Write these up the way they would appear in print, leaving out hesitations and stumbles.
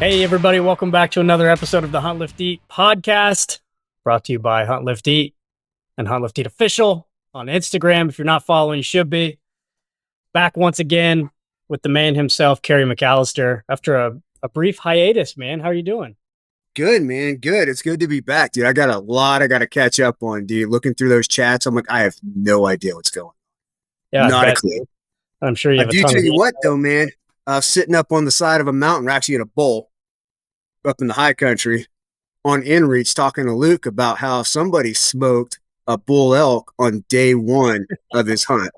Hey, everybody. Welcome back to another episode of the Hunt, Lift, Eat podcast, brought to you by Hunt, Lift, Eat and Hunt, Lift, Eat Official on Instagram. If you're not following, you should be. Back once again with the man himself, Kerri McAllister, after a brief hiatus, man. How are you doing? Good, man. Good. It's good to be back, dude. I got a lot I got to catch up on, dude. Looking through those chats, I'm like, I have no idea what's going on. Yeah, Not a clue. I'm sure you have I do tell you what, though, man. Sitting up on the side of a mountain, we're actually in a bowl up in the high country on inReach, talking to Luke about how somebody smoked a bull elk on day one of his hunt.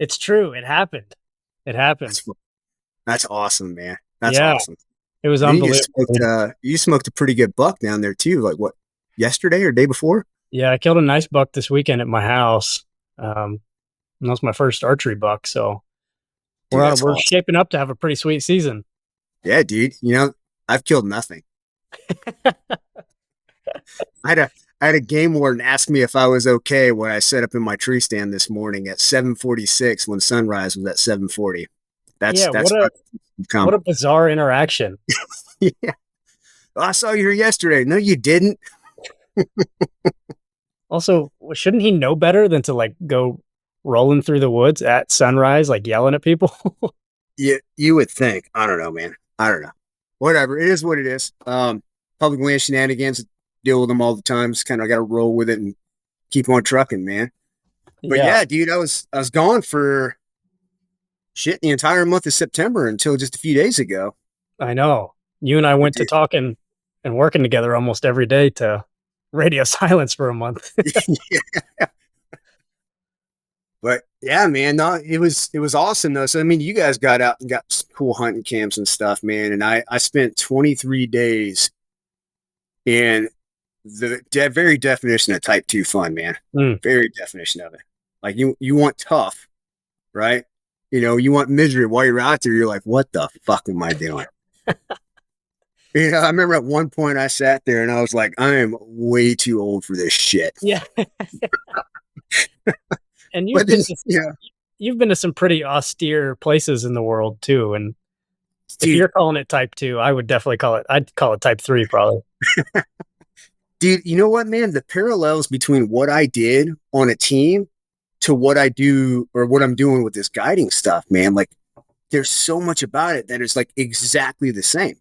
It's true. It happened. That's awesome, man. That's awesome. It was unbelievable. You smoked a pretty good buck down there too. Like what, yesterday or day before? Yeah, I killed a nice buck this weekend at my house. And that was my first archery buck. So we're awesome. Shaping up to have a pretty sweet season. Yeah, dude. You know, I've killed nothing. I had a game warden ask me if I was okay when I set up in my tree stand this morning at 7:46 when sunrise was at 7:40. What a bizarre interaction. Yeah. I saw you here yesterday. No, you didn't. Also, shouldn't he know better than to like go rolling through the woods at sunrise, like yelling at people? Yeah, you would think. I don't know, man. I don't know. Whatever. It is what it is. Public land shenanigans, deal with them all the time. Just kind of got to roll with it and keep on trucking, man. But yeah, dude, I was gone for shit the entire month of September until just a few days ago. I know. You and I went to talking and working together almost every day to radio silence for a month. Yeah. But yeah, man, no, it was awesome though. So I mean, you guys got out and got some cool hunting camps and stuff, man. And I spent 23 days in the very definition of type 2 fun, man. Very definition of it. Like you want tough, right? You know, you want misery while you're out there. You're like, what the fuck am I doing? You know, I remember at one point I sat there and I was like, I am way too old for this shit. Yeah. And you've been to some pretty austere places in the world too. And dude, if you're calling it type 2, I would definitely I'd call it type 3 probably. Dude, you know what, man? The parallels between what I did on a team to what I do or what I'm doing with this guiding stuff, man, like there's so much about it that is like exactly the same.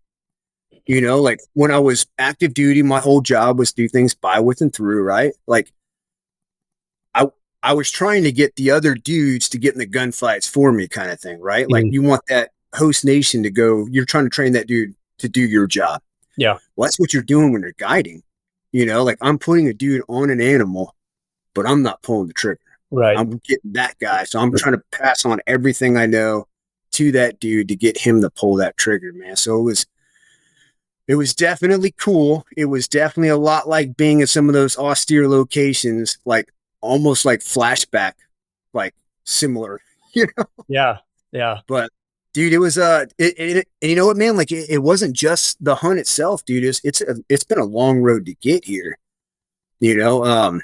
You know, like when I was active duty, my whole job was do things by, with, and through, right? Like I was trying to get the other dudes to get in the gunfights for me kind of thing, right? Like you want that host nation to go, you're trying to train that dude to do your job. Yeah. Well, that's what you're doing when you're guiding. You know, like I'm putting a dude on an animal, but I'm not pulling the trigger. Right. I'm getting that guy. So I'm trying to pass on everything I know to that dude to get him to pull that trigger, man. So it was definitely cool. It was definitely a lot like being in some of those austere locations, like almost like flashback, like similar, you know? Yeah. But dude, it was, you know what, man, like it wasn't just the hunt itself, dude. It's been a long road to get here, you know?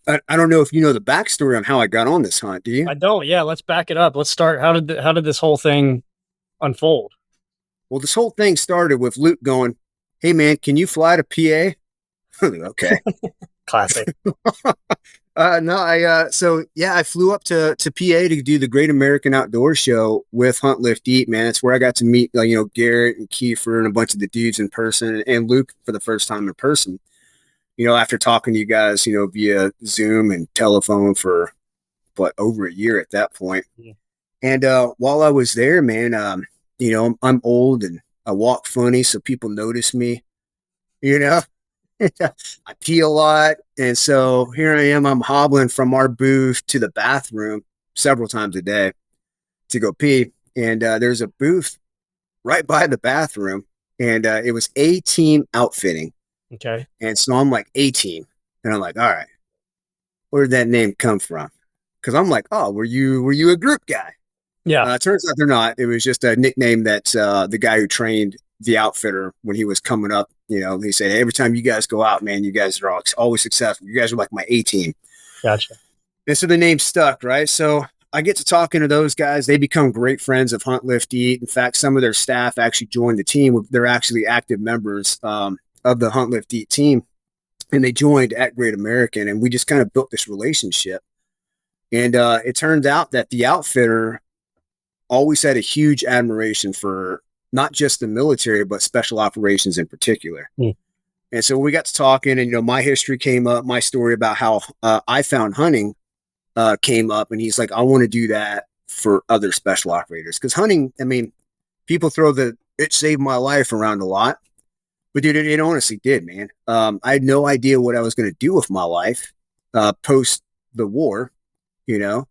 I don't know if you know the backstory on how I got on this hunt. Do you? I don't. Yeah. Let's back it up. Let's start. How did this whole thing unfold? Well, this whole thing started with Luke going, "Hey man, can you fly to PA?" Okay. Classic. I flew up to PA to do the Great American Outdoor Show with Hunt, Lift, Eat, man. It's where I got to meet, Garrett and Kiefer and a bunch of the dudes in person, and Luke for the first time in person. You know, after talking to you guys, via Zoom and telephone for over a year at that point. Yeah. And while I was there, man, I'm old and I walk funny, so people notice me. You know, I pee a lot, and so here I am. I'm hobbling from our booth to the bathroom several times a day to go pee, and there's a booth right by the bathroom, and it was A-Team Outfitting. Okay. And so I'm like, A-Team. And I'm like, all right, where did that name come from? Because I'm like, oh, were you a group guy? Yeah. Turns out they're not. It was just a nickname that the guy who trained the outfitter when he was coming up, he said, hey, every time you guys go out, man, you guys are always successful. You guys are like my A-Team. Gotcha. And so the name stuck, right? So I get to talking to those guys. They become great friends of Hunt, Lift, Eat. In fact, some of their staff actually joined the team. They're actually active members of the Hunt, Lift, Eat team. And they joined at Great American. And we just kind of built this relationship. And it turned out that the outfitter always had a huge admiration for not just the military, but special operations in particular. Mm. And so we got to talking, and, you know, my history came up, my story about how I found hunting came up, and he's like, I want to do that for other special operators. Because hunting, I mean, people throw it saved my life around a lot, but dude, it honestly did, man. I had no idea what I was going to do with my life post the war, you know?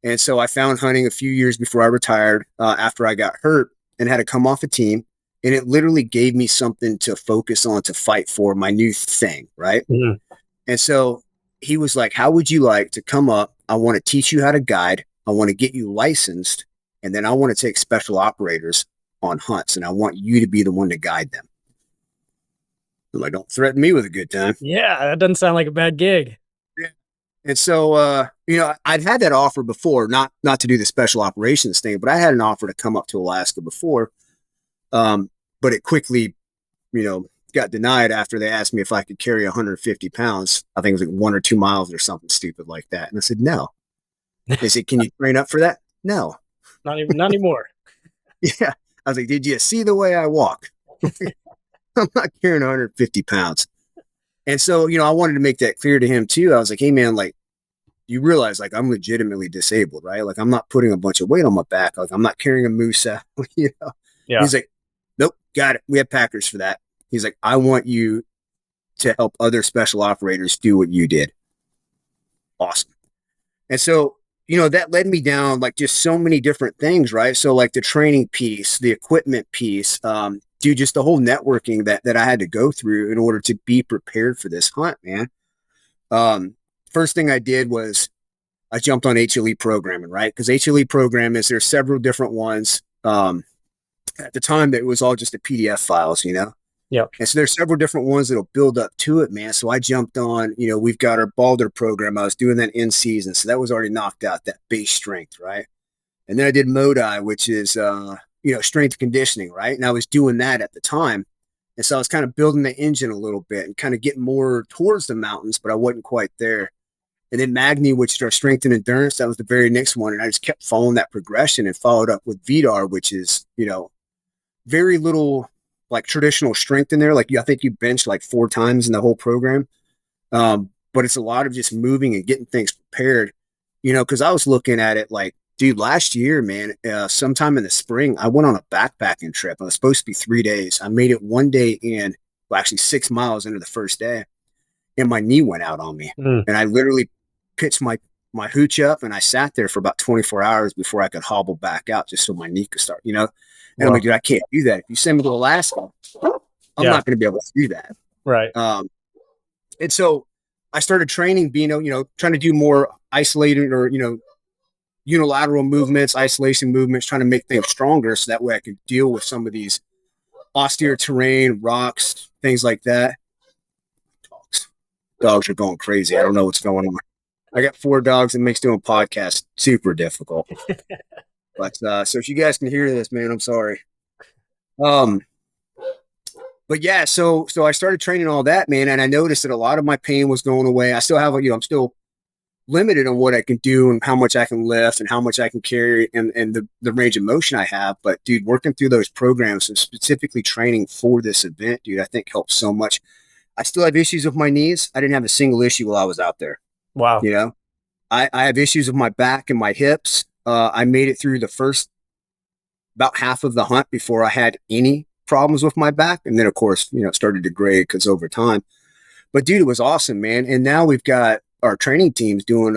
And so I found hunting a few years before I retired, after I got hurt and had to come off a team. And it literally gave me something to focus on, to fight for, my new thing, right? Mm-hmm. And so he was like, how would you like to come up? I want to teach you how to guide. I want to get you licensed. And then I want to take special operators on hunts. And I want you to be the one to guide them. I'm like, don't threaten me with a good time. Yeah, that doesn't sound like a bad gig. Yeah. And so, you know, I'd had that offer before, not to do the special operations thing, but I had an offer to come up to Alaska before. But it quickly, you know, got denied after they asked me if I could carry 150 pounds. I think it was like 1 or 2 miles or something stupid like that. And I said, no. They said, can you train up for that? No. Not anymore. Yeah. I was like, did you see the way I walk? I'm not carrying 150 pounds. And so, you know, I wanted to make that clear to him too. I was like, hey man, like, you realize like I'm legitimately disabled, right? Like I'm not putting a bunch of weight on my back. Like I'm not carrying a moose, you know? Yeah. He's like, nope, got it. We have packers for that. He's like, I want you to help other special operators do what you did. Awesome. And so, you know, that led me down like just so many different things, right? So like the training piece, the equipment piece, dude, just the whole networking that I had to go through in order to be prepared for this hunt, man. First thing I did was I jumped on HLE programming, right? Because HLE programming there's several different ones. At the time, it was all just the PDF files, you know? Yeah. And so there's several different ones that'll build up to it, man. So I jumped on, you know, we've got our Balder program. I was doing that in season. So that was already knocked out, that base strength, right? And then I did Modi, which is, you know, strength conditioning, right? And I was doing that at the time. And so I was kind of building the engine a little bit and kind of getting more towards the mountains, but I wasn't quite there. And then Magni, which is our strength and endurance, that was the very next one. And I just kept following that progression and followed up with VDAR, which is, you know, very little like traditional strength in there. Like I think you benched like 4 times in the whole program. But it's a lot of just moving and getting things prepared, you know, because I was looking at it like, dude, last year, man, sometime in the spring, I went on a backpacking trip. It was supposed to be 3 days. I made it 1 day in, well, actually 6 miles into the first day, and my knee went out on me. And I literally pitched my hooch up, and I sat there for about 24 hours before I could hobble back out just so my knee could start, you know? And I'm like, dude, I can't do that. If you send me to Alaska, I'm not going to be able to do that. Right. And so I started training, being, you know, trying to do more isolated or, you know, unilateral movements, isolation movements, trying to make things stronger so that way I could deal with some of these austere terrain, rocks, things like that. Dogs are going crazy. I don't know what's going on. I got 4 dogs and makes doing podcasts super difficult. But so if you guys can hear this, man, I'm sorry. But yeah, so I started training all that, man, and I noticed that a lot of my pain was going away. I still have, you know, I'm still limited on what I can do and how much I can lift and how much I can carry and the range of motion I have. But dude, working through those programs and specifically training for this event, dude, I think helped so much. I still have issues with my knees. I didn't have a single issue while I was out there. Wow. You know, I have issues with my back and my hips. I made it through the first about half of the hunt before I had any problems with my back. And then of course, you know, it started to degrade because over time, but dude, it was awesome, man. And now we've got our training teams doing,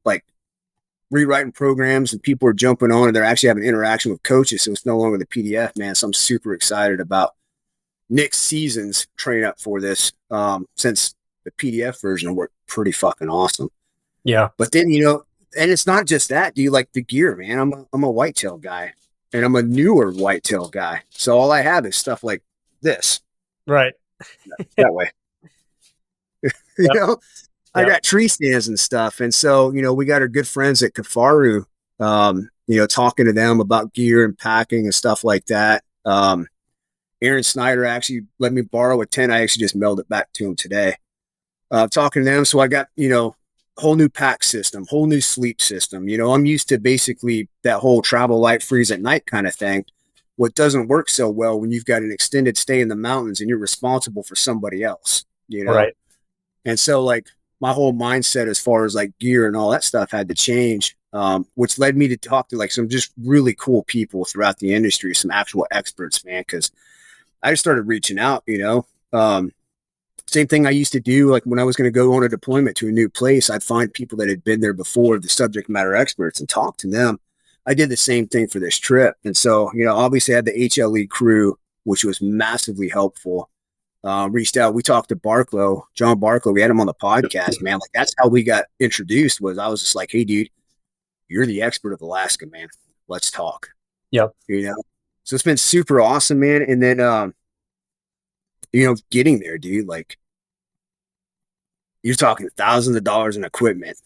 like rewriting programs, and people are jumping on and they're actually having interaction with coaches. So it's no longer the PDF, man. So I'm super excited about next season's train up for this. Since the PDF version worked pretty fucking awesome. Yeah. But then, you know, and it's not just that. Do you like the gear, man? I'm a whitetail guy, and I'm a newer whitetail guy. So all I have is stuff like this. Right. That way. You know? I Yep. got tree stands and stuff. And so, we got our good friends at Kafaru, talking to them about gear and packing and stuff like that. Aaron Snyder actually let me borrow a tent. I actually just mailed it back to him today. Talking to them. So I got, whole new pack system, whole new sleep system. I'm used to basically that whole travel light, freeze at night kind of thing. What doesn't work so well when you've got an extended stay in the mountains and you're responsible for somebody else. Right. And so like my whole mindset as far as like gear and all that stuff had to change, which led me to talk to like some just really cool people throughout the industry, some actual experts, man. Cause I just started reaching out. Same thing I used to do, like when I was going to go on a deployment to a new place, I'd find people that had been there before, the subject matter experts, and talk to them. I did the same thing for this trip. And so, obviously I had the HLE crew, which was massively helpful. Reached out, we talked to John Barklow. We had him on the podcast, man. Like that's how we got introduced. Was I was just like, hey, dude, you're the expert of Alaska, man. Let's talk. Yep. So it's been super awesome, man. And then, getting there, dude, like you're talking thousands of dollars in equipment.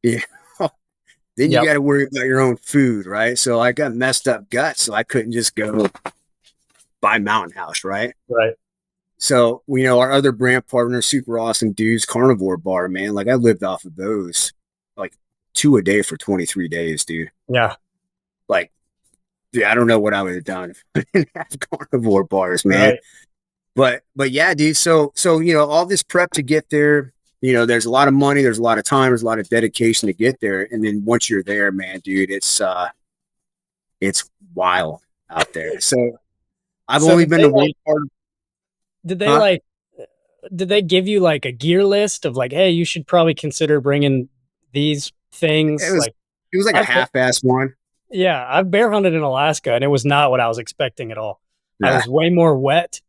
Yeah. Then you Yep. got to worry about your own food, right? So I got messed up guts, so I couldn't just go buy Mountain House, right? Right. So our other brand partner, super awesome dudes, Carnivore Bar, man. Like I lived off of those, like 2 a day for 23 days, dude. Yeah. Like, yeah, I don't know what I would have done if I didn't have Carnivore Bars, man. Right. But yeah, dude. So all this prep to get there. There's a lot of money, there's a lot of time, there's a lot of dedication to get there. And then once you're there, man, dude, it's wild out there. So I've So only did been they to one like part of, did they huh? like did they give you like a gear list of like, hey, you should probably consider bringing these It things? was Like it was like a I've half-ass one. yeah, I've bear hunted in Alaska and it was not what I was expecting at all. I Yeah. was way more wet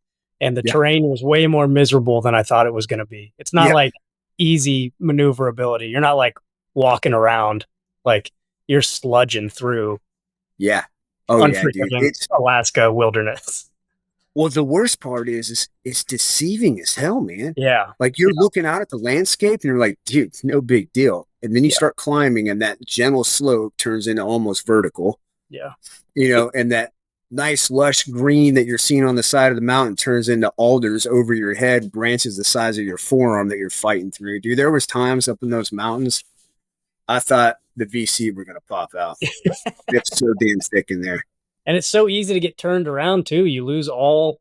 and the Yeah. terrain was way more miserable than I thought it was going to be. It's not Yeah. like easy maneuverability. You're not like walking around, like you're sludging through Yeah. Oh yeah, dude. unforgiving Alaska wilderness. Well, the worst part is it's deceiving as hell, man. Yeah. Like you're looking out at the landscape and you're like, dude, it's no big deal. And then you Yeah. start climbing and that gentle slope turns into almost vertical, Yeah. and that nice lush green that you're seeing on the side of the mountain turns into alders over your head, branches the size of your forearm that you're fighting through. Dude, there was times up in those mountains, I thought the VC were going to pop out. It's so damn thick in there. And it's so easy to get turned around too. You lose all,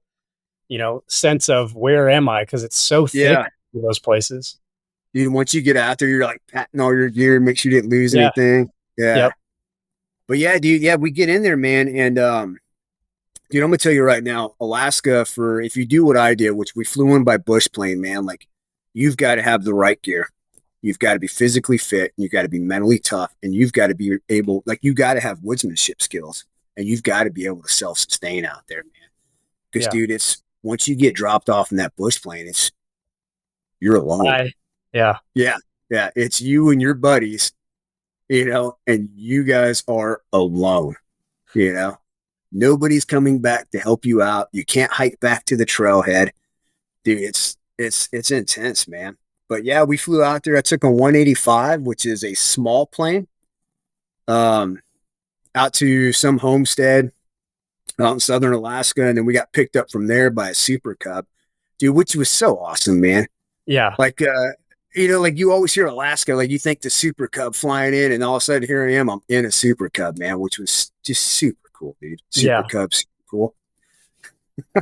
sense of where am I because it's so thick Yeah. in those places. Dude, once you get out there, you're like patting all your gear, make sure you didn't lose Yeah. anything. Yeah. Yep. But yeah, dude, yeah, we get in there, man. And dude, I'm gonna tell you right now, Alaska, for if you do what I did, which we flew in by bush plane, man, like you've got to have the right gear. You've got to be physically fit, and you've got to be mentally tough, and you've got to be able, like you got to have woodsmanship skills, and you've got to be able to self-sustain out there, man. Because Yeah. dude, it's once you get dropped off in that bush plane, you're alone. Yeah. Yeah. Yeah. It's you and your buddies, and you guys are alone, you know. Nobody's coming back to help you out. You can't hike back to the trailhead. Dude, it's intense, man. But yeah, we flew out there. I took a 185, which is a small plane, um, out to some homestead out in southern Alaska, and then we got picked up from there by a Super Cub, dude, which was so awesome, man. Yeah. Like like you always hear Alaska, like you think the Super Cub flying in, and all of a sudden here I am, I'm in a Super Cub, man, which was just super cool, dude. Super Yeah. Cub, super cool.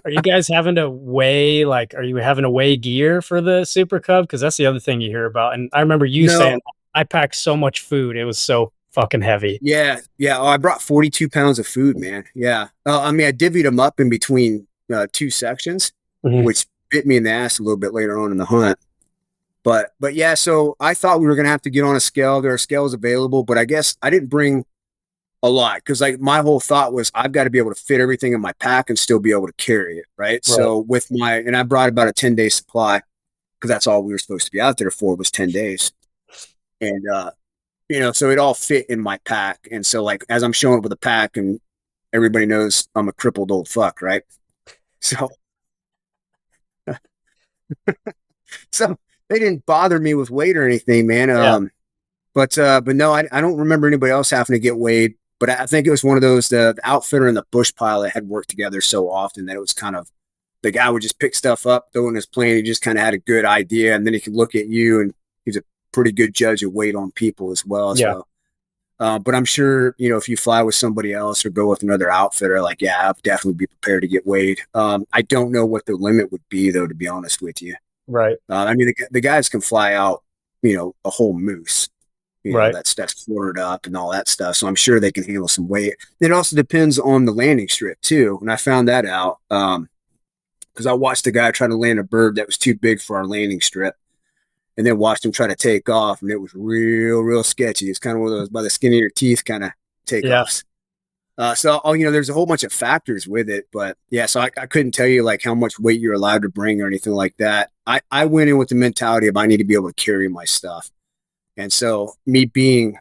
Are you guys having to weigh are you having to weigh gear for the Super Cub? Because that's the other thing you hear about. And I remember you No, saying I packed so much food. It was so fucking heavy. yeah, yeah. Oh, I brought 42 pounds of food, man. Yeah. I mean, I divvied them up in between two sections, Mhm. which bit me in the ass a little bit later on in the hunt. But yeah, so I thought we were gonna have to get on a scale. There are scales available, but I guess I didn't bring a lot because like my whole thought was I've got to be able to fit everything in my pack and still be able to carry it, right? Right. So and I brought about a 10-day supply because that's all we were supposed to be out there for was 10 days. And so it all fit in my pack. And so like as I'm showing up with a pack and everybody knows I'm a crippled old fuck, right? So so they didn't bother me with weight or anything, man. Yeah. But no, I don't remember anybody else having to get weighed. But I think it was one of those, the outfitter and the bush pilot had worked together so often that it was kind of, the guy would just pick stuff up, throw in his plane. He just kind of had a good idea, and then he could look at you, and he's a pretty good judge of weight on people as well. Yeah. So, but I'm sure, if you fly with somebody else or go with another outfitter, like, yeah, I'll definitely be prepared to get weighed. I don't know what the limit would be, though, to be honest with you. Right. I mean, the guys can fly out, a whole moose, Right. that's quartered up and all that stuff. So I'm sure they can handle some weight. It also depends on the landing strip too. And I found that out because I watched a guy try to land a bird that was too big for our landing strip, and then watched him try to take off, and it was real, real sketchy. It's kind of one of those by the skin of your teeth kind of takeoffs. So, there's a whole bunch of factors with it, but yeah, so I couldn't tell you like how much weight you're allowed to bring or anything like that. I went in with the mentality of I need to be able to carry my stuff. And so me being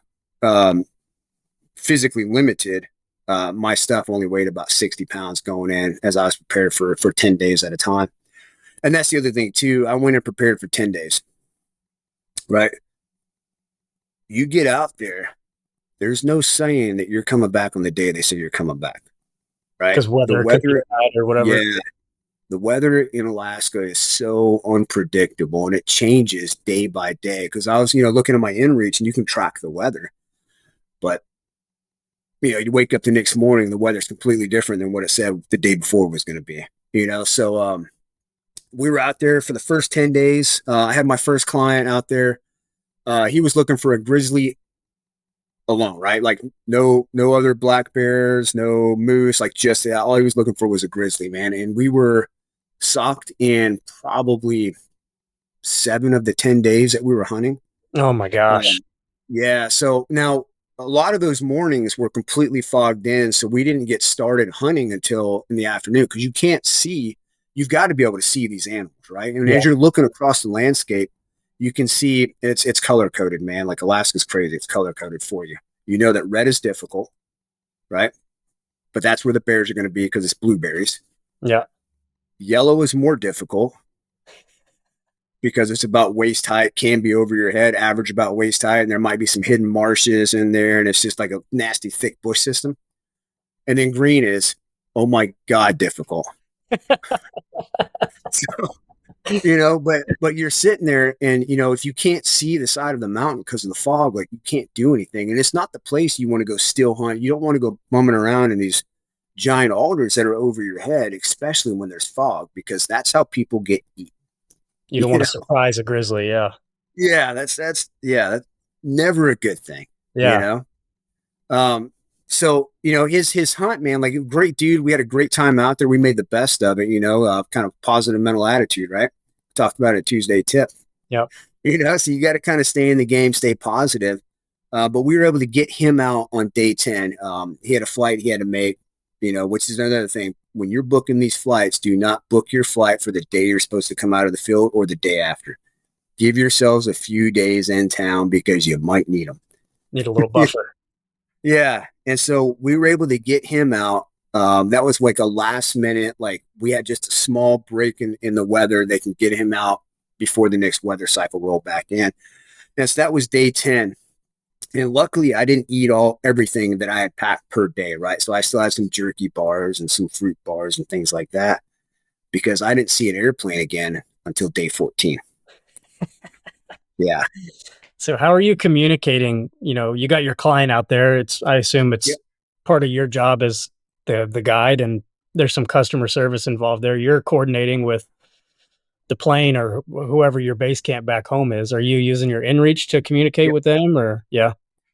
physically limited, my stuff only weighed about 60 pounds going in as I was prepared for 10 days at a time. And that's the other thing too. I went in prepared for 10 days, right? You get out there, there's no saying that you're coming back on the day they say you're coming back, right? Because weather could be bad or whatever. Yeah, the weather in Alaska is so unpredictable, and it changes day by day. Because I was, looking at my inReach, and you can track the weather, but you wake up the next morning, the weather's completely different than what it said the day before was going to be. So we were out there for the first 10 days. I had my first client out there. He was looking for a grizzly alone, right? Like no other black bears, no moose, like just all he was looking for was a grizzly, man. And we were socked in probably 7 of the 10 days that we were hunting. Oh my gosh. Yeah. So now a lot of those mornings were completely fogged in. So we didn't get started hunting until in the afternoon because you can't see, you've got to be able to see these animals, right? And as you're looking across the landscape, you can see it's color coded, man. Like Alaska's crazy. It's color coded for you. You know that red is difficult, right? But that's where the bears are going to be because it's blueberries. Yeah. Yellow is more difficult because it's about waist height, can be over your head, average about waist height, and there might be some hidden marshes in there, and it's just like a nasty, thick bush system. And then green is, oh my God, difficult. So, but you're sitting there and, if you can't see the side of the mountain because of the fog, like you can't do anything. And it's not the place you want to go still hunt. You don't want to go bumming around in these giant alders that are over your head, especially when there's fog, because that's how people get eaten. You don't want to surprise a grizzly. Yeah. Yeah. That's never a good thing. Yeah. So, his hunt, man, like a great dude. We had a great time out there. We made the best of it, kind of positive mental attitude, right? Talked about it Tuesday tip. Yep. So you got to kind of stay in the game, stay positive. But we were able to get him out on day 10. He had a flight he had to make, which is another thing. When you're booking these flights, do not book your flight for the day you're supposed to come out of the field or the day after. Give yourselves a few days in town because you might need them. Need a little buffer. Yeah. And so we were able to get him out. That was like a last minute, like we had just a small break in the weather. They can get him out before the next weather cycle rolled back in. And so that was day 10. And luckily I didn't eat everything that I had packed per day, right? So I still had some jerky bars and some fruit bars and things like that because I didn't see an airplane again until day 14. Yeah. So how are you communicating? You got your client out there. I assume it's part of your job as the guide, and there's some customer service involved there. You're coordinating with the plane or whoever your base camp back home is. Are you using your inReach to communicate with them or? Yeah.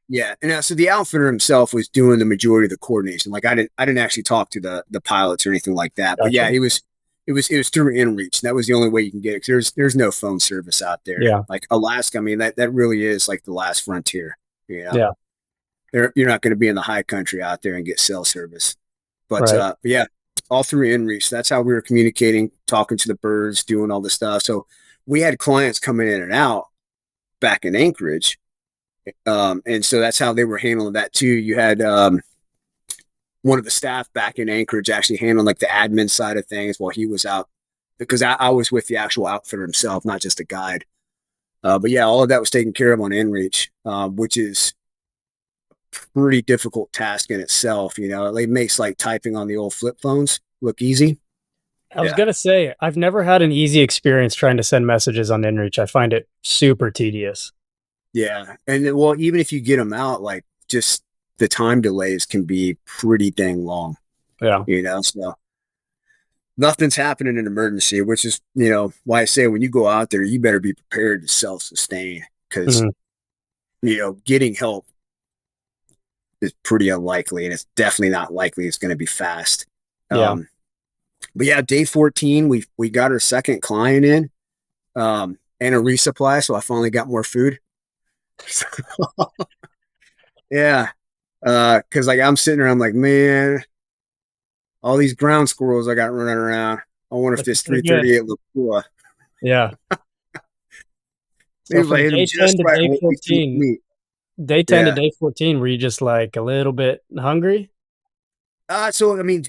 Yeah. And so the outfitter himself was doing the majority of the coordination. Like I didn't actually talk to the pilots or anything like that, but yeah, it was through inReach. That was the only way you can get it. 'Cause there's no phone service out there. Yeah. Like Alaska, I mean, that really is like the last frontier, Yeah. You're not going to be in the high country out there and get cell service, but yeah, all through inReach. That's how we were communicating, talking to the birds, doing all this stuff. So we had clients coming in and out back in Anchorage. And so that's how they were handling that too. You had, one of the staff back in Anchorage actually handling like the admin side of things while he was out, because I was with the actual outfitter himself, not just a guide. But yeah, all of that was taken care of on inReach, which is pretty difficult task in itself. It makes like typing on the old flip phones look easy. I was Yeah. gonna say I've never had an easy experience trying to send messages on inReach. I find it super tedious. Yeah. And well, even if you get them out, like just the time delays can be pretty dang long, Yeah. so nothing's happening in an emergency, which is, why I say when you go out there, you better be prepared to self-sustain because, Mhm. Getting help is pretty unlikely, and it's definitely not likely it's going to be fast. Yeah. But yeah, day 14, we got our second client in, and a resupply, so I finally got more food. Yeah, because like I'm sitting there, I'm like, man, all these ground squirrels I got running around. I wonder if Looking this pretty good. 338 look cool. Yeah. So Maybe if I from hit them day 10 just to right, it day won't be too much 14, meat. day 10 to Yeah. day 14, were you just like a little bit hungry? So I mean,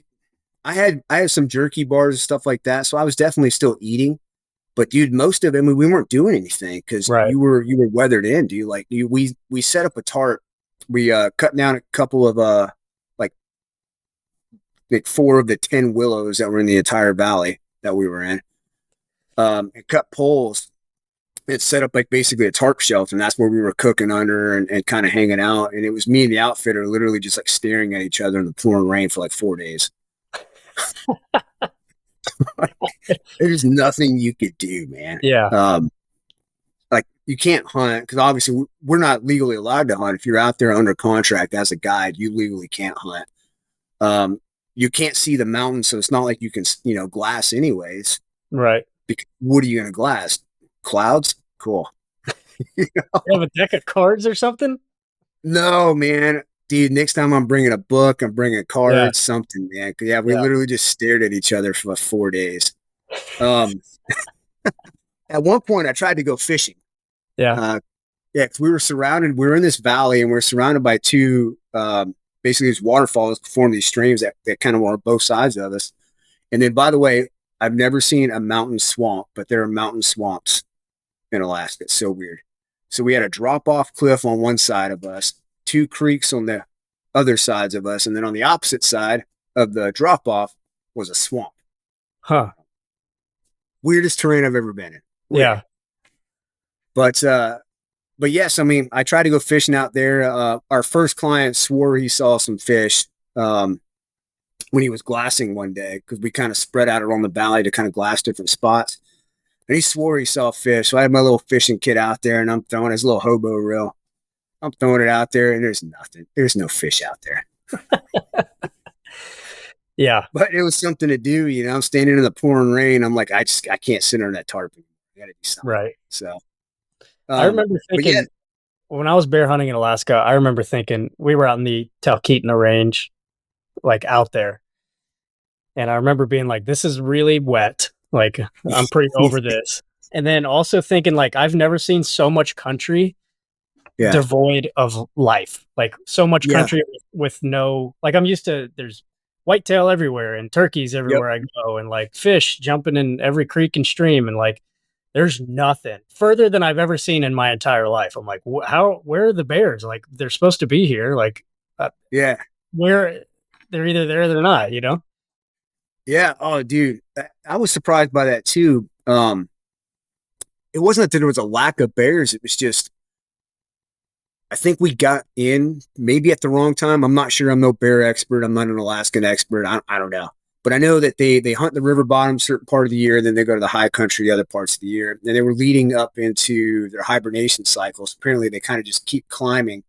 I had some jerky bars and stuff like that, so I was definitely still eating. But dude, most of it, I mean, we weren't doing anything because Right. you were weathered in, dude. Like we set up a tarp. We cut down a couple of like 4 of the 10 willows that were in the entire valley that we were in. And cut poles. It set up like basically a tarp shelf, and that's where we were cooking under and kind of hanging out. And it was me and the outfitter literally just like staring at each other in the pouring rain for like 4 days. There's nothing you could do, man. Yeah. Like you can't hunt because obviously we're not legally allowed to hunt. If you're out there under contract as a guide, you legally can't hunt. You can't see the mountain, so it's not like you can, glass anyways. Right. Because what are you gonna glass? Clouds? Cool. You have a deck of cards or something? No, man. Dude, next time I'm bringing a book, I'm bringing Yeah. cards, something, man. Yeah, we Yeah. literally just stared at each other for like 4 days. Um, at one point, I tried to go fishing. Yeah. Uh, yeah, because we were in this valley and we're surrounded by two, basically these waterfalls form these streams that kind of were on both sides of us. And then, by the way, I've never seen a mountain swamp, but there are mountain swamps in Alaska. It's so weird. So we had a drop off cliff on one side of us, 2 creeks on the other sides of us, and then on the opposite side of the drop off was a swamp. Huh. Weirdest terrain I've ever been in. Weird. Yeah. But yes, I mean, I tried to go fishing out there. Our first client swore he saw some fish when he was glassing one day because we kind of spread out around the valley to kind of glass different spots. And he swore he saw fish. So I had my little fishing kit out there and I'm throwing his little hobo reel. I'm throwing it out there and there's nothing. There's no fish out there. Yeah. But it was something to do, I'm standing in the pouring rain. I'm like, I can't sit under that tarp anymore. I gotta do something. Right. So I remember but yeah, thinking when I was bear hunting in Alaska, I remember thinking we were out in the Talkeetna Range, like out there. And I remember being like, this is really wet. Like, I'm pretty over this. And then also thinking, like, I've never seen so much country yeah, devoid of life. Like, so much yeah, country with no, like, I'm used to, there's whitetail everywhere and turkeys yep, everywhere I go and like fish jumping in every creek and stream. And like, there's nothing further than I've ever seen in my entire life. I'm like, where are the bears? Like, they're supposed to be here. Like, yeah. where they're either there or they're not, Yeah. Oh, dude, I was surprised by that too. It wasn't that there was a lack of bears. It was just, I think we got in maybe at the wrong time. I'm not sure. I'm no bear expert. I'm not an Alaskan expert. I don't know. But I know that they hunt the river bottom certain part of the year, then they go to the high country the other parts of the year. And they were leading up into their hibernation cycles. Apparently, they kind of just keep climbing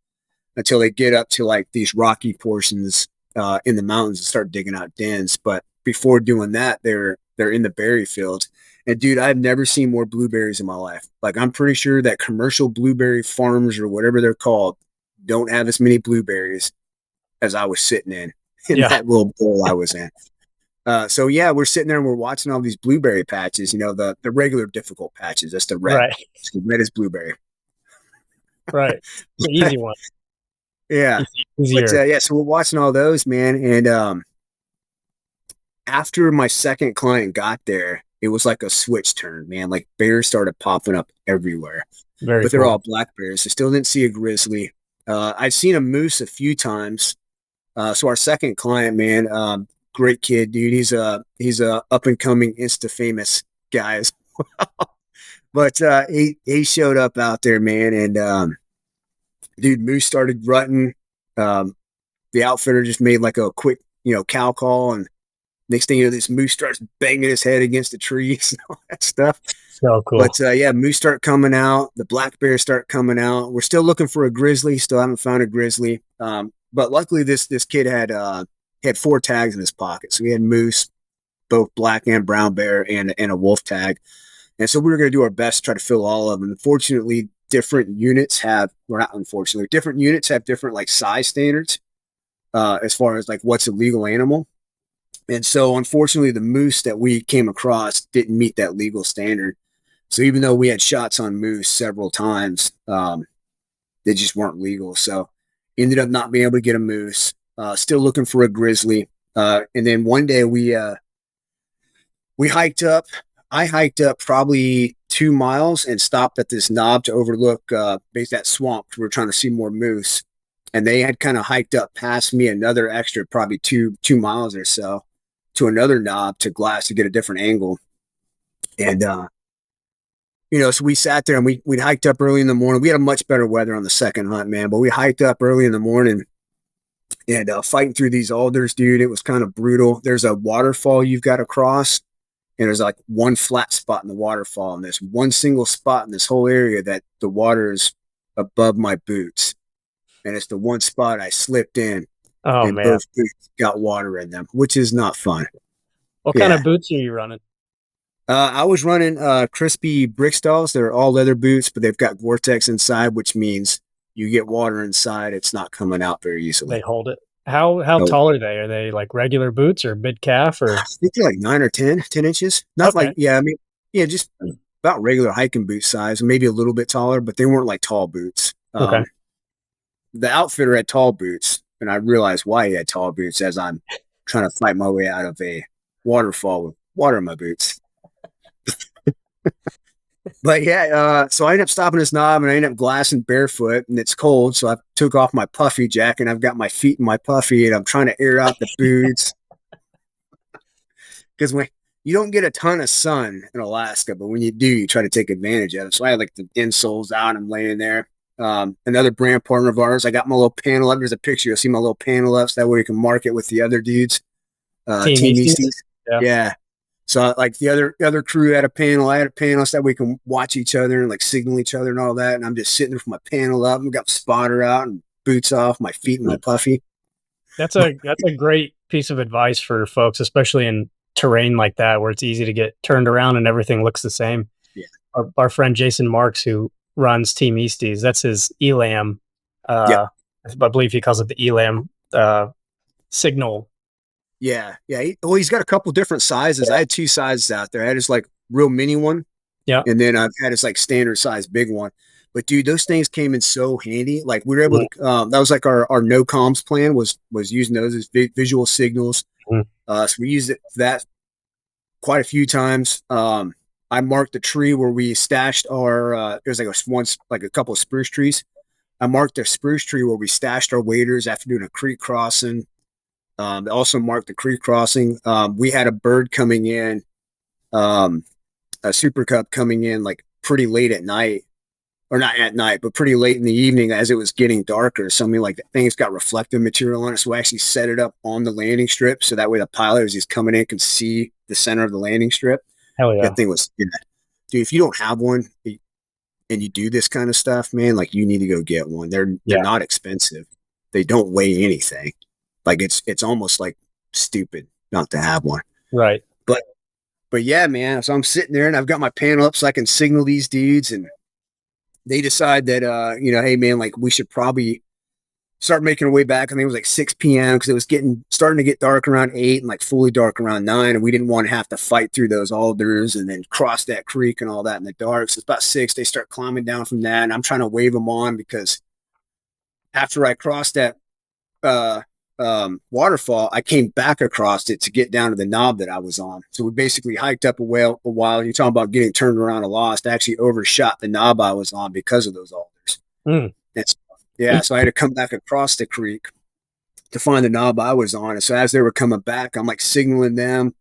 until they get up to like these rocky portions in the mountains and start digging out dens. But before doing that, they're in the berry fields. And dude, I've never seen more blueberries in my life. Like I'm pretty sure that commercial blueberry farms or whatever they're called don't have as many blueberries as I was sitting in Yeah. that little bowl I was in. So yeah, we're sitting there and we're watching all these blueberry patches. The regular difficult patches. That's the red. Right. The red is blueberry. Right. The easy one. Yeah. But Easier. yeah, so we're watching all those, man. And after my second client got there, it was like a switch turned, man. Like bears started popping up everywhere, Very but they're all cool. black bears. I still didn't see a grizzly. I'd seen a moose a few times. So our second client, man, great kid, dude. He's a up and coming Insta famous guy, but he showed up out there, man, and dude, moose started rutting. Um, the outfitter just made like a quick, cow call, and next thing you know, this moose starts banging his head against the trees and all that stuff. So cool. But yeah, moose start coming out. The black bears start coming out. We're still looking for a grizzly. Still haven't found a grizzly. But luckily, this kid had 4 tags in his pocket. So we had moose, both black and brown bear, and a wolf tag. And so we were going to do our best to try to fill all of them. Unfortunately, different units have, or not unfortunately, different units have different like size standards as far as like what's a legal animal. And so unfortunately, the moose that we came across didn't meet that legal standard. So even though we had shots on moose several times, they just weren't legal. So ended up not being able to get a moose. Still looking for a grizzly. And then one day we hiked up. I hiked up probably 2 miles and stopped at this knob to overlook basically that swamp. We were trying to see more moose, and they had kind of hiked up past me another extra probably 2 miles or so to another knob to glass to get a different angle. And so we sat there and we hiked up early in the morning. We had a much better weather on the second hunt, man, but we hiked up early in the morning and fighting through these alders, dude. It was kind of brutal. There's a waterfall you've got to cross, and there's like one flat spot in the waterfall, and there's one single spot in this whole area that the water is above my boots, and it's the one spot I slipped in, Oh and man. both boots got water in them, which is not fun. What kind Yeah. of boots are you running? I was running crispy Brickstalls. They're all leather boots, but they've got Gore-Tex inside, which means you get water inside, it's not coming out very They easily. hold it. How So tall are they? Are they like regular boots or mid calf I or think they're like 9 or 10 inches. Not like, okay. yeah, I mean, yeah, just about regular hiking boot size, maybe a little bit taller, but they weren't like tall boots. Okay. The outfitter had tall boots, and I realized why he had tall boots as I'm trying to fight my way out of a waterfall with water in my boots. But yeah, so I ended up stopping this knob and I ended up glassing barefoot, and it's cold. So I took off my puffy jacket and I've got my feet in my puffy and I'm trying to air out the boots because when you don't get a ton of sun in Alaska, but when you do, you try to take advantage of it. So I had like the insoles out. I'm laying there. Another brand partner of ours, I got my little panel up. There's a picture. You'll see my little panel up. So that way you can mark it with the other dudes. Team Team Easties? Easties. Yeah. Yeah. So like the other crew had a panel, I had a panel, so that we can watch each other and like signal each other and all that. And I'm just sitting there with my panel up and got the spotter out and boots off, my feet in my puffy. That's a great piece of advice for folks, especially in terrain like that where it's easy to get turned around and everything looks the same. Yeah. Our friend Jason Marks, who runs Team Easties, that's his Elam. Yep. I believe he calls it the Elam signal. Yeah. Yeah. He's got a couple different sizes. I had 2 sizes out there. I had his like real mini one. Yeah. And then I've had his like standard size big one. But dude, those things came in so handy. Like we were able to, that was like our no comms plan was using those as visual signals. So we used it for that quite a few times. I marked the tree where we stashed our, there's like a couple of spruce trees. I marked the spruce tree where we stashed our waders after doing a creek crossing. Also marked the creek crossing. We had a bird coming in, a super cup coming in like pretty late at night, or not at night, but pretty late in the evening as it was getting darker. So I mean, like the thing's got reflective material on it. So we actually set it up on the landing strip. So that way the pilot, as he's coming in, can see the center of the landing strip. Hell yeah. That thing was, dude, if you don't have one and you do this kind of stuff, man, like you need to go get one. They're not expensive. They don't weigh anything. Like it's almost like stupid not to have one. Right. But yeah, man. So I'm sitting there and I've got my panel up so I can signal these dudes, and they decide that hey man, like we should probably start making our way back. I think it was like 6 p.m. because it was starting to get dark around 8 and like fully dark around 9, and we didn't want to have to fight through those alders and then cross that creek and all that in the dark. So it's about 6. They start climbing down from that, and I'm trying to wave them on because after I crossed that waterfall, I came back across it to get down to the knob that I was on. So we basically hiked up a while. You're talking about getting turned around and lost. I actually overshot the knob I was on because of those alders. Mm. Yeah, so I had to come back across the creek to find the knob I was on. And so as they were coming back, I'm like signaling them.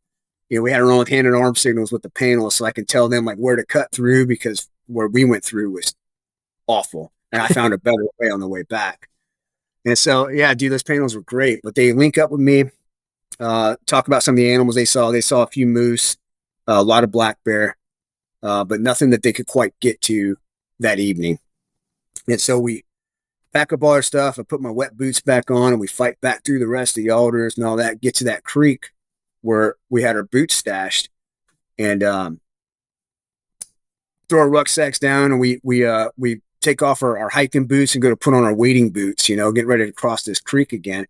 We had our own hand and arm signals with the panel, so I can tell them like where to cut through, because where we went through was awful. And I found a better way on the way back. And so, yeah, dude, those panels were great. But they link up with me, talk about some of the animals they saw. They saw a few moose, a lot of black bear, but nothing that they could quite get to that evening. And so we pack up all our stuff. I put my wet boots back on, and we fight back through the rest of the alders and all that, get to that creek where we had our boots stashed, and throw our rucksacks down, and we take off our hiking boots and go to put on our wading boots, get ready to cross this creek again.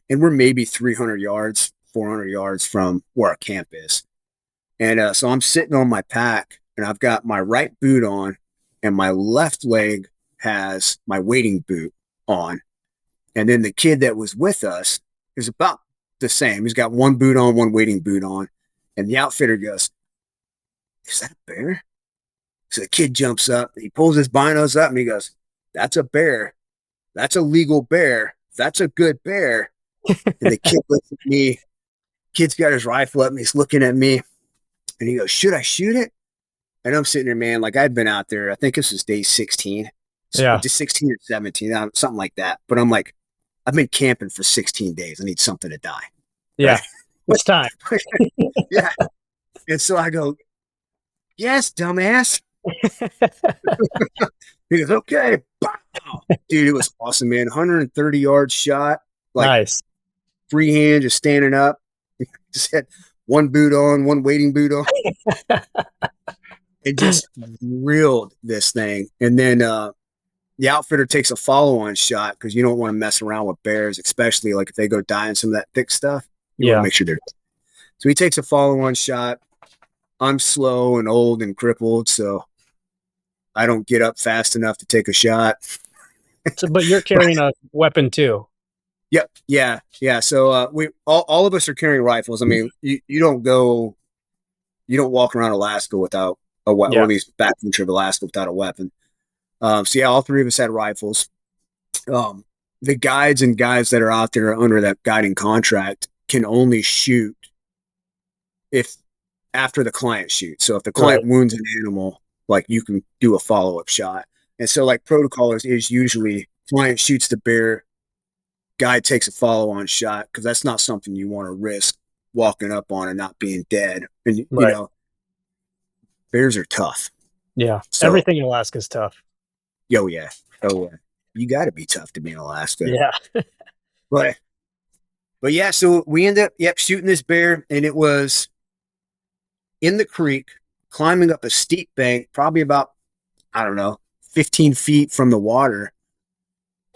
And we're maybe 300 yards, 400 yards from where our camp is. And so I'm sitting on my pack, and I've got my right boot on, and my left leg has my wading boot on. And then the kid that was with us is about the same. He's got one boot on, one wading boot on. And the outfitter goes, "Is that a bear?" So the kid jumps up, he pulls his binos up, and he goes, "That's a bear. That's a legal bear. That's a good bear." And the kid looks at me. Kid's got his rifle up, and he's looking at me, and he goes, "Should I shoot it?" And I'm sitting there, man, like I'd been out there. I think this was day 16. Yeah. Just 16 or 17, something like that. But I'm like, I've been camping for 16 days. I need something to die. Yeah. Right? It's time. Yeah. And so I go, "Yes, dumbass." He goes, "Okay." Wow. Dude, it was awesome, man. 130 yard shot. Like, nice. Freehand, just standing up. Just had one boot on, one wading boot on. It just reeled this thing. And then the outfitter takes a follow-on shot, because you don't want to mess around with bears, especially like if they go die in some of that thick stuff. You want to make sure they're. So he takes a follow-on shot. I'm slow and old and crippled, so I don't get up fast enough to take a shot. So, but you're carrying a weapon too. Yep. Yeah. Yeah. So we all of us are carrying rifles. I mean, you don't walk around Alaska without a weapon, or at least backcountry of Alaska without a weapon. So yeah, all three of us had rifles. The guides and guys that are out there under that guiding contract can only shoot if after the client shoots. So if the client wounds an animal, like, you can do a follow-up shot. And so like protocol is usually client shoots the bear, guy takes a follow-on shot, because that's not something you want to risk walking up on and not being dead. And you know, bears are tough. Yeah. So, everything in Alaska is tough. Oh yeah. You got to be tough to be in Alaska. Yeah. but yeah, so we ended up shooting this bear, and it was in the creek, climbing up a steep bank, probably about, I don't know, 15 feet from the water.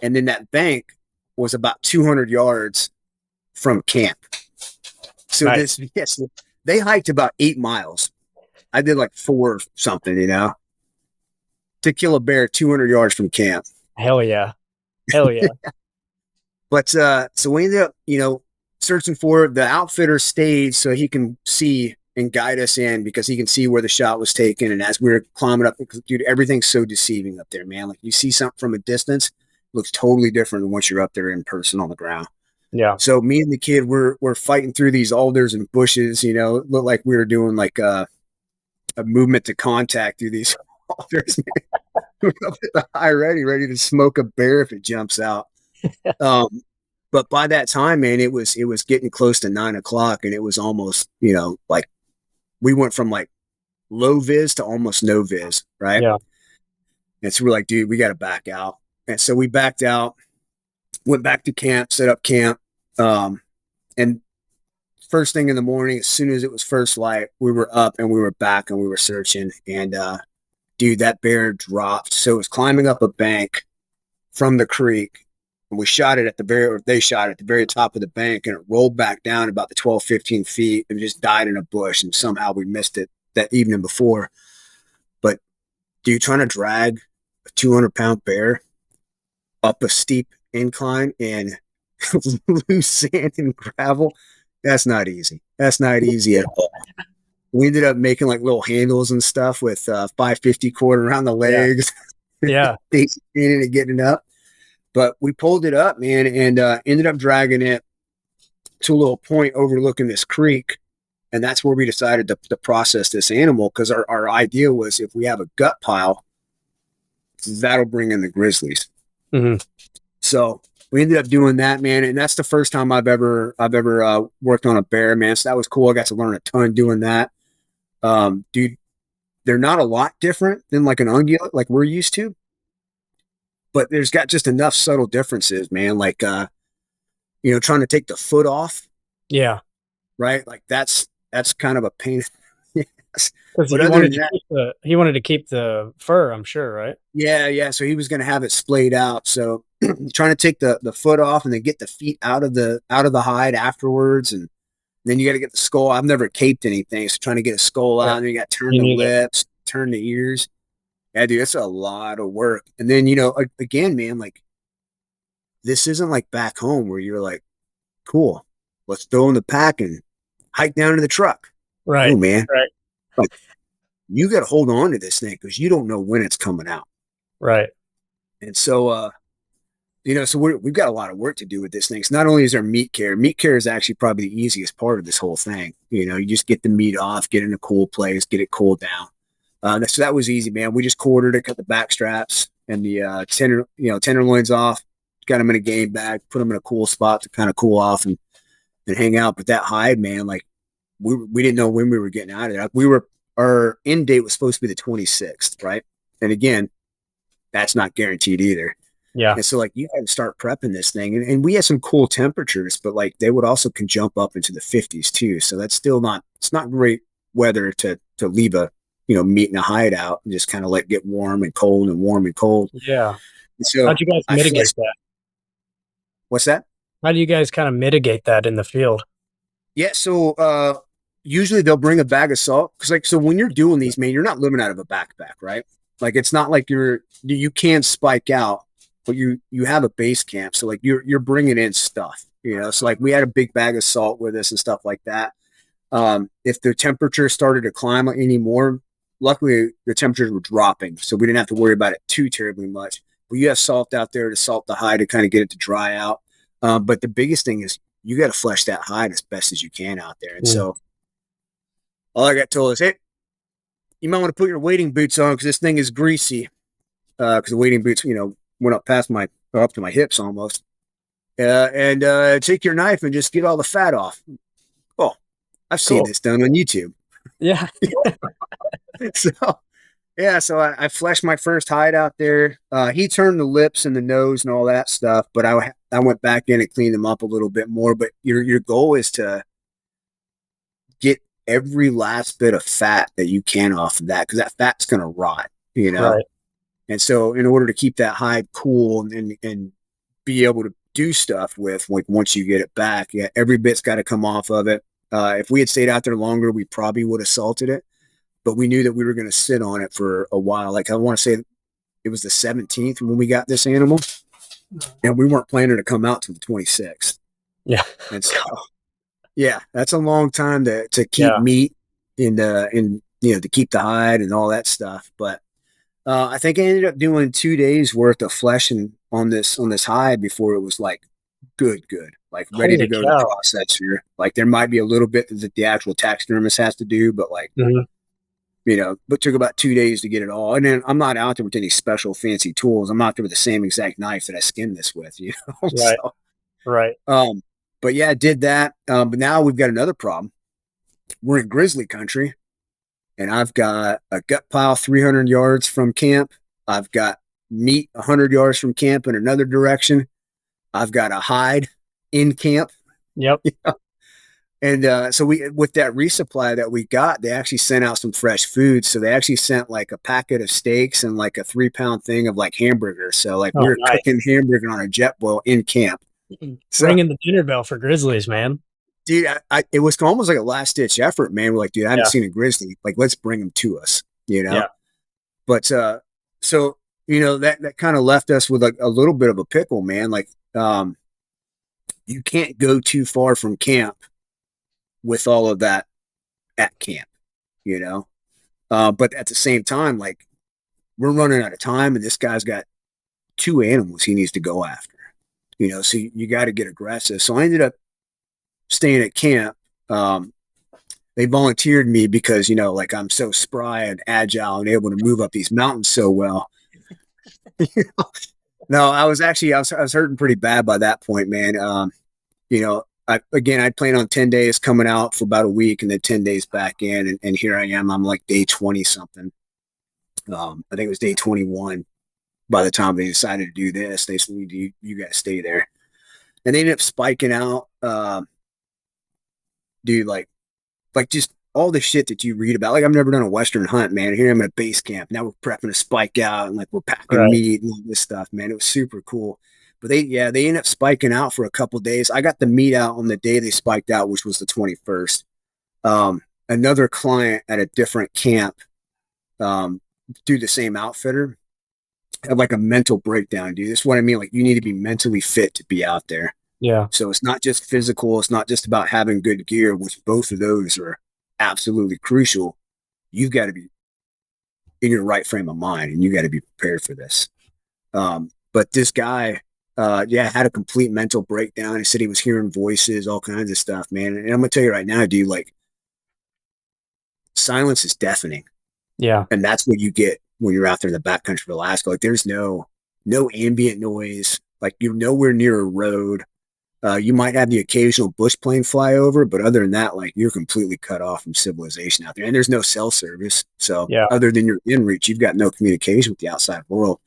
And then that bank was about 200 yards from camp. So they hiked about 8 miles. I did like 4 or something, to kill a bear 200 yards from camp. Hell yeah. Hell yeah. But so we ended up, searching for it. The outfitter stayed so he can see and guide us in, because he can see where the shot was taken. And as we were climbing up, dude, everything's so deceiving up there, man. Like, you see something from a distance, it looks totally different than once you're up there in person on the ground. Yeah. So me and the kid, we're fighting through these alders and bushes. It looked like we were doing like a movement to contact through these alders. We're up at the high ready to smoke a bear if it jumps out. But by that time, man, it was getting close to 9 o'clock, and it was almost, like, we went from like low vis to almost no vis, right? Yeah. And so we're like, dude, we got to back out. And so we backed out, went back to camp, set up camp. And first thing in the morning, as soon as it was first light, we were up and we were back and we were searching. And dude, that bear dropped. So it was climbing up a bank from the creek. And we shot it they shot it at the very top of the bank, and it rolled back down about the 12, 15 feet and just died in a bush. And somehow we missed it that evening before. But dude, trying to drag a 200-pound bear up a steep incline in loose sand and gravel. That's not easy. That's not easy at all. We ended up making like little handles and stuff with 550 cord around the legs. Yeah. They ended up getting it up. But we pulled it up, man, and ended up dragging it to a little point overlooking this creek. And that's where we decided to process this animal, because our idea was, if we have a gut pile, that'll bring in the grizzlies. Mm-hmm. So we ended up doing that, man. And that's the first time I've ever worked on a bear, man. So that was cool. I got to learn a ton doing that. Dude, they're not a lot different than like an ungulate like we're used to, but there's got just enough subtle differences, man. Like, trying to take the foot off. Yeah. Right. Like that's kind of a pain. Yes. Because he wanted to keep the fur, I'm sure, right? Yeah. So he was going to have it splayed out. So trying to take the foot off and then get the feet out of the hide afterwards, and then you got to get the skull. I've never caped anything, so trying to get a skull out, and then you got to turn the lips, turn the ears. Yeah, dude, it's a lot of work. And then again, man, like this isn't like back home where you're like, cool, let's throw in the pack and hike down to the truck. Right. Oh man, right. Like you got to hold on to this thing because you don't know when it's coming out. Right. And so, so we've got a lot of work to do with this thing. So not only is there meat care is actually probably the easiest part of this whole thing. You just get the meat off, get in a cool place, get it cooled down. So that was easy, man. We just quartered it, cut the back straps and the tenderloins off, got them in a game bag, put them in a cool spot to kind of cool off and hang out. But that hide, man, like we didn't know when we were getting out of it. Our end date was supposed to be the 26th, right? And again, that's not guaranteed either. Yeah. And so like you had to start prepping this thing, and we had some cool temperatures, but like they can jump up into the 50s too. So that's still it's not great weather to leave a, meat in a hideout and just kind of let it get warm and cold and warm and cold. Yeah. And so how'd you guys mitigate that? What's that? How do you guys kind of mitigate that in the field? Yeah. So, usually they'll bring a bag of salt. So when you're doing these, man, you're not living out of a backpack, right? Like it's not like you can spike out, but you have a base camp. So like you're bringing in stuff, so like we had a big bag of salt with us and stuff like that. If the temperature started to climb anymore, luckily the temperatures were dropping. So we didn't have to worry about it too terribly much, but you have salt out there to salt the hide to kind of get it to dry out. But the biggest thing is you got to flesh that hide as best as you can out there. And so all I got told is, hey, you might want to put your wading boots on because this thing is greasy. Because the wading boots, went up to my hips almost. And take your knife and just get all the fat off. Oh, I've seen this done on YouTube. Yeah. So I fleshed my first hide out there. He turned the lips and the nose and all that stuff, but I went back in and cleaned them up a little bit more. But your goal is to get every last bit of fat that you can off of that, because that fat's going to rot, Right. And so in order to keep that hide cool and be able to do stuff with, like once you get it back, yeah, every bit's got to come off of it. If we had stayed out there longer, we probably would have salted it, but we knew that we were going to sit on it for a while. Like I want to say it was the 17th when we got this animal, and we weren't planning to come out till the 26th. Yeah. And so, yeah, that's a long time to keep meat and to keep the hide and all that stuff. But I think I ended up doing 2 days worth of fleshing on this hide before it was like good, like ready to go to the processor. Like there might be a little bit that the actual taxidermist has to do, but like, but took about 2 days to get it all. And then I'm not out there with any special fancy tools. I'm out there with the same exact knife that I skinned this with, Right. So, right. But yeah, I did that. But now we've got another problem. We're in grizzly country, and I've got a gut pile 300 yards from camp. I've got meat 100 yards from camp in another direction. I've got a hide in camp. Yep. And so with that resupply that we got, they actually sent out some fresh food. So they actually sent like a packet of steaks and like a 3-pound thing of like hamburgers. So like we were cooking hamburger on a jet boil in camp. So, ringing the dinner bell for grizzlies, man. Dude, it was almost like a last ditch effort, man. We're like, dude, I haven't seen a grizzly. Like, let's bring them to us, Yeah. But so that kind of left us with a little bit of a pickle, man. Like, you can't go too far from camp with all of that at camp, you know? But at the same time, like, we're running out of time, and this guy's got 2 animals he needs to go after, you know? So you got to get aggressive. So I ended up staying at camp. They volunteered me because, you know, like, I'm so spry and agile and able to move up these mountains so well. No, I was hurting pretty bad by that point, man. You know, I'd planned on 10 days coming out for about a week and then 10 days back in. And here I am. I'm like day 20 something. I think it was day 21 by the time they decided to do this. They said, you guys stay there. And they ended up spiking out, dude, like just all the shit that you read about. Like, I've never done a Western hunt, man. Here I'm at a base camp. Now we're prepping to spike out, and like, we're packing meat and all this stuff, man. It was super cool. But they ended up spiking out for a couple of days. I got the meat out on the day they spiked out, which was the 21st. Another client at a different camp, through the same outfitter, had like a mental breakdown, dude. This is what I mean. Like, you need to be mentally fit to be out there. Yeah. So it's not just physical. It's not just about having good gear, which both of those are absolutely crucial. You've got to be in your right frame of mind, and you got to be prepared for this. But this guy, had a complete mental breakdown. He said he was hearing voices, all kinds of stuff, man. And I'm gonna tell you right now, dude, like, silence is deafening. Yeah. And that's what you get when you're out there in the backcountry of Alaska. Like, there's no ambient noise. Like, you're nowhere near a road. You might have the occasional bush plane fly over, but other than that, like, you're completely cut off from civilization out there. And there's no cell service. So other than your inReach, you've got no communication with the outside world.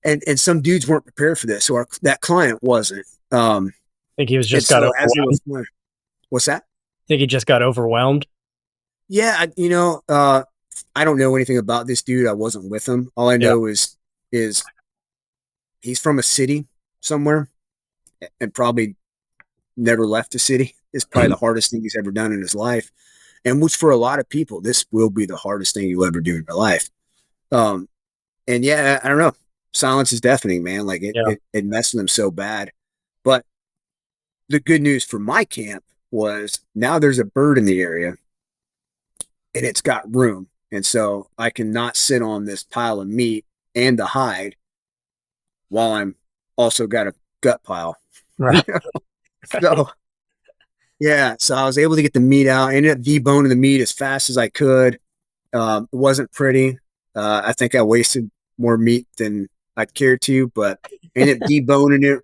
And some dudes weren't prepared for this. So that client wasn't. I think he was just got overwhelmed. What's that? I think he just got overwhelmed. Yeah. I don't know anything about this dude. I wasn't with him. All I know is he's from a city somewhere and probably never left the city. It's probably the hardest thing he's ever done in his life. And which, for a lot of people, this will be the hardest thing you'll ever do in your life. And I don't know. Silence is deafening, man. Like, it messed with them so bad. But the good news for my camp was now there's a bird in the area and it's got room. And so I can not sit on this pile of meat and the hide while I'm also got a gut pile. Right. So I was able to get the meat out. I ended up deboning the meat as fast as I could. It wasn't pretty. I think I wasted more meat than I'd care to, but I ended up deboning it,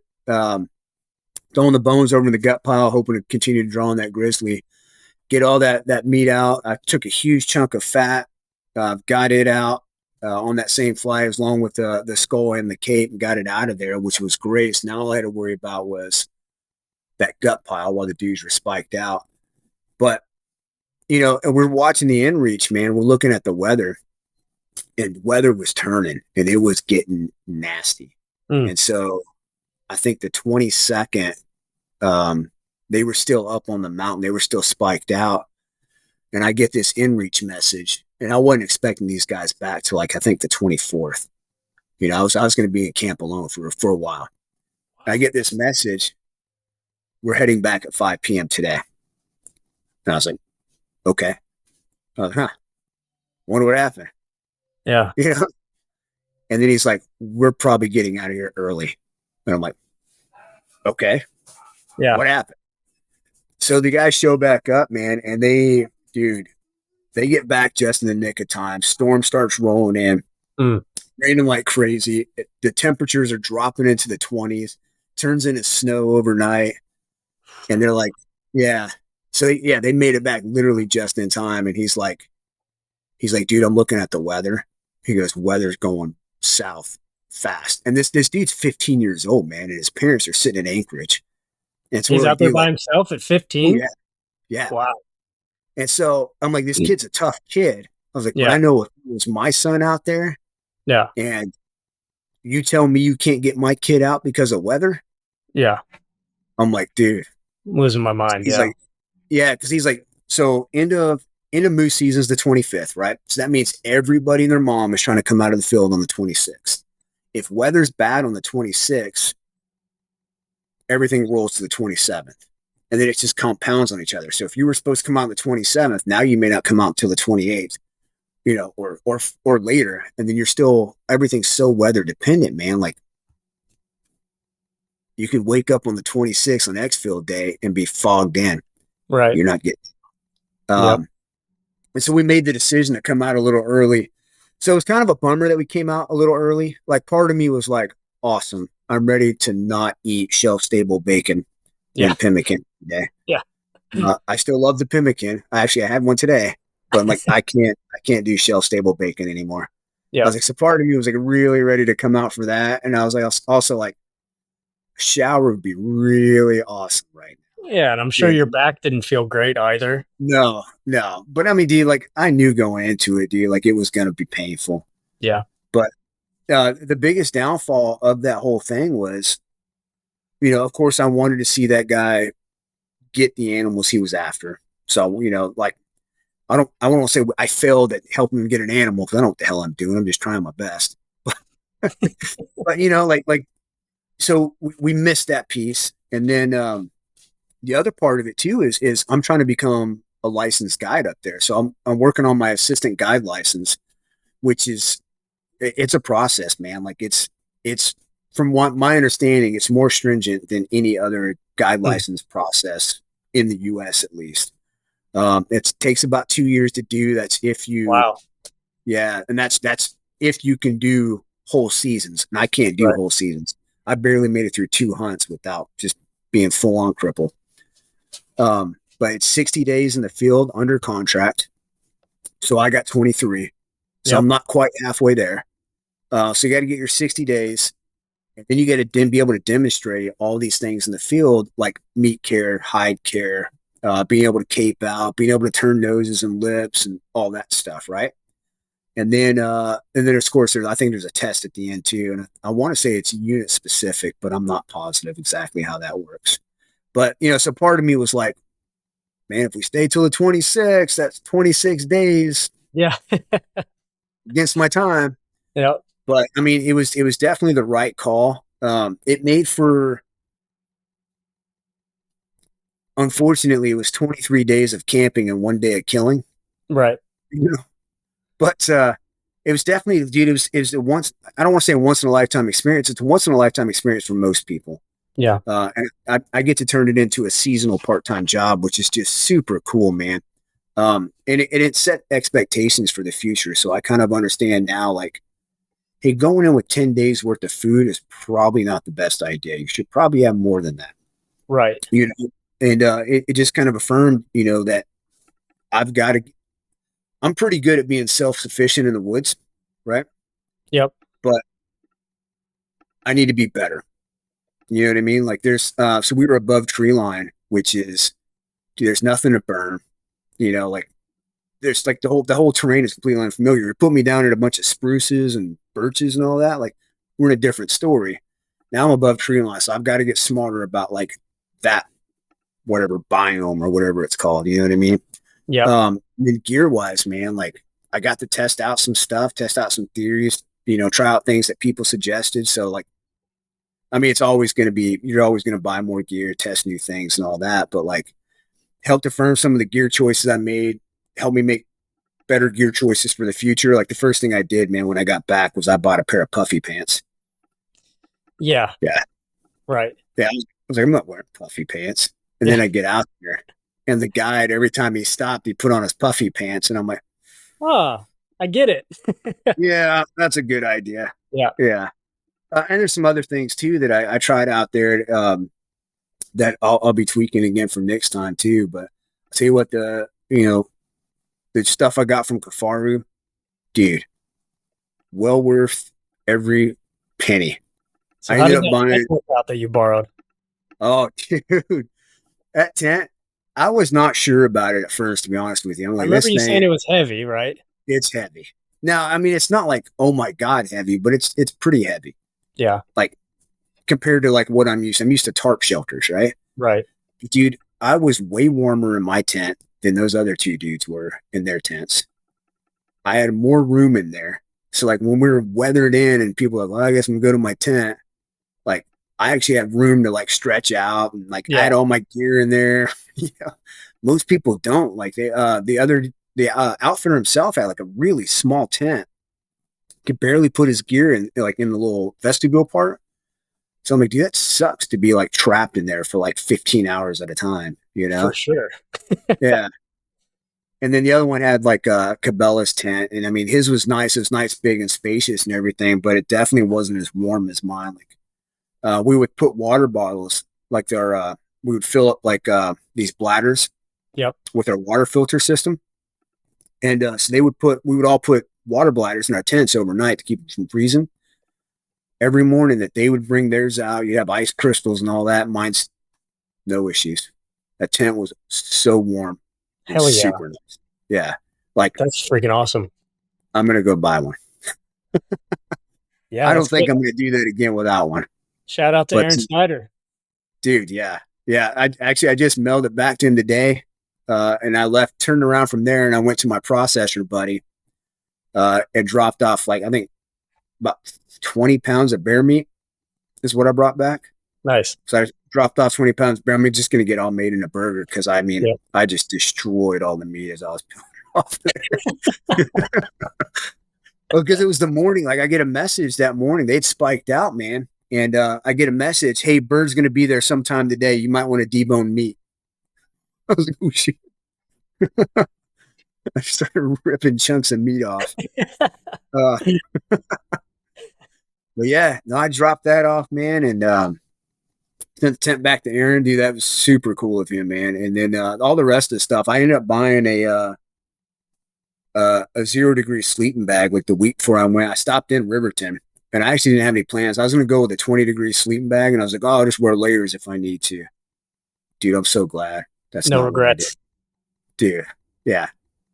throwing the bones over in the gut pile, hoping to continue to draw on that grizzly, get all that meat out. I took a huge chunk of fat, got it out on that same fly along with the skull and the cape, and got it out of there, which was great. So now all I had to worry about was that gut pile while the dudes were spiked out. But, we're watching the inReach, man. We're looking at the weather, and weather was turning, and it was getting nasty. And so I think the 22nd, they were still up on the mountain. They were still spiked out. And I get this inReach message, and I wasn't expecting these guys back till, like, I think the 24th. I was going to be in camp alone for a while. I get this message. We're heading back at 5 p.m. today. And I was like, okay. Wonder what happened. Yeah. And then he's like, we're probably getting out of here early. And I'm like, okay. Yeah. What happened? So the guys show back up, man, and they get back just in the nick of time. Storm starts rolling in, raining like crazy. The temperatures are dropping into the 20s, turns into snow overnight. And they're like, yeah. So they made it back literally just in time. And he's like, dude, I'm looking at the weather. He goes, weather's going south fast. And this dude's 15 years old, man, and his parents are sitting in Anchorage. And so he's out there by himself at 15? Oh, yeah. Yeah. Wow. And so I'm like, this kid's a tough kid. I was like, but I know if it was my son out there. Yeah. And you tell me you can't get my kid out because of weather? Yeah. I'm like, dude. Losing my mind. He's like, because he's like, so end of moose season is the 25th, right? So that means everybody and their mom is trying to come out of the field on the 26th. If weather's bad on the 26th, everything rolls to the 27th. And then it just compounds on each other. So if you were supposed to come out on the 27th, now you may not come out until the 28th, or later. And then everything's so weather dependent, man. Like, you could wake up on the 26th on Xfield day and be fogged in. Right. You're not getting. Yep. And so we made the decision to come out a little early. So it was kind of a bummer that we came out a little early. Like, part of me was like, awesome, I'm ready to not eat shelf-stable bacon and pemmican today. Yeah. I still love the pemmican. I had one today, but I'm like, I can't do shelf-stable bacon anymore. Yeah. I was like, so part of me was like really ready to come out for that. And I was like, also like, a shower would be really awesome right now. Yeah, and I'm sure your back didn't feel great either. No. But I mean, dude, like, I knew going into it, dude, like, it was going to be painful. Yeah. But the biggest downfall of that whole thing was, of course, I wanted to see that guy get the animals he was after. So, like, I don't want to say I failed at helping him get an animal, because I don't know what the hell I'm doing. I'm just trying my best. But so we missed that piece. And then the other part of it too is I'm trying to become a licensed guide up there. So I'm working on my assistant guide license, which it's a process, man. Like, it's from my understanding, it's more stringent than any other guide license process in the US, at least. It takes about 2 years to do. That's if you, wow. Yeah. And that's if you can do whole seasons. And I can't do whole seasons. I barely made it through 2 hunts without just being full on crippled. But it's 60 days in the field under contract. So I got 23. So I'm not quite halfway there. So you got to get your 60 days, and then you got to be able to demonstrate all these things in the field, like meat care, hide care, being able to cape out, being able to turn noses and lips and all that stuff. Right. And then of course, I think there's a test at the end too. And I want to say it's unit specific, but I'm not positive exactly how that works. But, so part of me was like, man, if we stay till the 26th, that's 26 days. Yeah. Against my time. Yeah. But I mean, it was definitely the right call. It made for, unfortunately, it was 23 days of camping and 1 day of killing. Right. But it was definitely, dude, it was a once, I don't want to say a once in a lifetime experience. It's a once in a lifetime experience for most people. Yeah. And I get to turn it into a seasonal part-time job, which is just super cool, man. And it set expectations for the future. So I kind of understand now, like, hey, going in with 10 days worth of food is probably not the best idea. You should probably have more than that. Right. And it just kind of affirmed, that I'm pretty good at being self-sufficient in the woods. Right. Yep. But I need to be better. You know what I mean? Like, there's, so we were above tree line, which is, dude, there's nothing to burn, like, there's like the whole terrain is completely unfamiliar. You put me down at a bunch of spruces and birches and all that. Like, we're in a different story. Now I'm above tree line. So I've got to get smarter about, like, that, whatever biome or whatever it's called. You know what I mean? Yeah. Then gear wise, man, like, I got to test out some stuff, test out some theories, try out things that people suggested. So, like, I mean, you're always going to buy more gear, test new things and all that, but, like, helped affirm some of the gear choices I made, helped me make better gear choices for the future. Like, the first thing I did, man, when I got back was I bought a pair of puffy pants. Yeah. Yeah. Right. Yeah. I was like, I'm not wearing puffy pants. And then I get out there, and the guide, every time he stopped, he put on his puffy pants. And I'm like, oh, I get it. yeah, that's a good idea. Yeah. Yeah. And there's some other things too that I tried out there that I'll be tweaking again for next time too. But I'll tell you what, the stuff I got from Kafaru, dude, well worth every penny. So I how ended did up buying it out that you borrowed? Oh, dude, that tent, I was not sure about it at first, to be honest with you. I'm like, I remember you saying it was heavy, right? It's heavy. Now, I mean, it's not like, oh my God, heavy, but it's pretty heavy. Yeah. Like, compared to, like, what I'm used to tarp shelters, right? Right. Dude, I was way warmer in my tent than those other two dudes were in their tents. I had more room in there. So, like, when we were weathered in and people were like, well, I guess I'm going to go to my tent, like, I actually had room to like stretch out and like Yeah, add all my gear in there. Most people don't. Like the outfitter himself had like a really small tent. Could barely put his gear in like in the little vestibule part. So I'm like, dude, that sucks to be like trapped in there for like 15 hours at a time, you for know? sure. Yeah. And then the other one had like a Cabela's tent. And I mean, his was nice. It was nice, big and spacious and everything, but it definitely wasn't as warm as mine. Like, we would put water bottles, like we would fill up like these bladders Yep. with our water filter system. And so we would all put water bladders in our tents overnight to keep it from freezing. Every morning that they would bring theirs out, you have ice crystals and all that. Mine's no issues. That tent was so warm. It was Hell yeah. super nice. Yeah. Like, That's freaking awesome. I'm going to go buy one. Yeah, I that's don't think good. I'm going to do that again without one. Shout out to But Aaron Snyder. dude, yeah. Yeah. I just mailed it back to him today. And I turned around from there and I went to my processor buddy. And dropped off like, I think about 20 pounds of bear meat is what I brought back. Nice. So I dropped off 20 pounds of bear meat, just going to get all made in a burger. Cause I mean, Yep. I just destroyed all the meat as I was peeling off there. Well, because it was the morning. Like I get a message that morning. They'd spiked out, man. And I get a message, hey, bird's going to be there sometime today. You might want to debone meat. I was like, oh, shit. I started ripping chunks of meat off. Uh, but yeah, no, I dropped that off, man. And sent the tent back to Aaron. Dude, that was super cool of him, man. And then all the rest of the stuff, I ended up buying a 0 degree sleeping bag like the week before I went. I stopped in Riverton and I actually didn't have any plans. I was going to go with a 20 degree sleeping bag and I was like, oh, I'll just wear layers if I need to. Dude, I'm so glad that's No not what I did. regrets. Dude, yeah.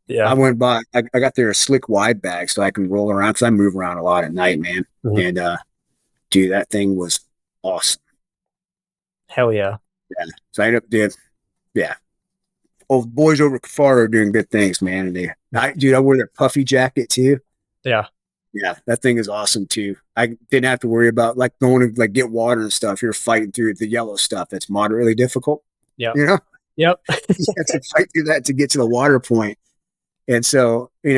Yeah. I got there a slick wide bag so I can roll around because I move around a lot at night, man. Mhm. And dude, that thing was awesome. Hell yeah. Yeah. So I ended up doing, yeah. Oh, the boys over at Kafar are doing good things, man. And dude, I wore their puffy jacket too. Yeah. Yeah, that thing is awesome too. I didn't have to worry about like going to like get water and stuff. You're fighting through the yellow stuff. That's moderately difficult. Yep. You know, Yep. you have to fight through that to get to the water point. And so, I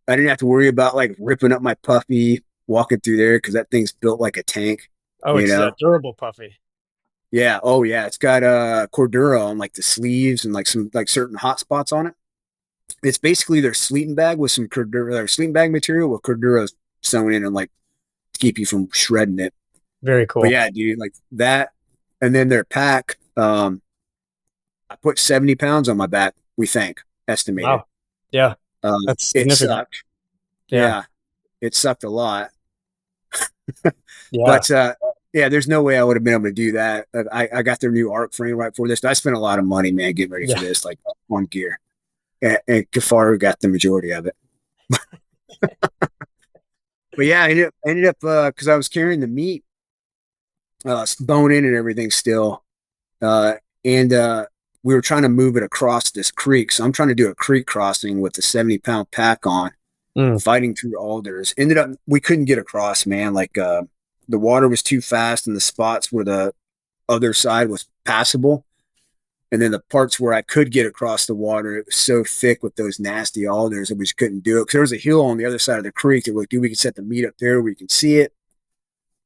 didn't have to worry about like ripping up my puffy walking through there because that thing's built like a tank. Oh, You it's know, durable puffy. yeah. Oh yeah, it's got Cordura on like the sleeves and like some like certain hot spots on it. It's basically their sleeping bag with some Cordura, their sleeping bag material with Cordura sewn in and like to keep you from shredding it. Very But cool. yeah, dude, like that, and then their pack. I put 70 pounds on my back. We think estimated. Wow. Yeah. That's It significant. sucked. Yeah. Yeah, it sucked a lot. Yeah. But yeah, there's no way I would have been able to do that. I got their new arc frame right before this. I spent a lot of money, man, getting ready for Yeah. this, like on gear. And Kafaru got the majority of it. But yeah, I ended up because I was carrying the meat, bone in and everything still, and we were trying to move it across this creek. So I'm trying to do a creek crossing with the 70-pound pack on, Mm. fighting through alders. Ended up we couldn't get across, man. Like the water was too fast, and the spots where the other side was passable. And then the parts where I could get across the water, it was so thick with those nasty alders that we just couldn't do it. Because there was a hill on the other side of the creek that we could set the meat up there where you can see it.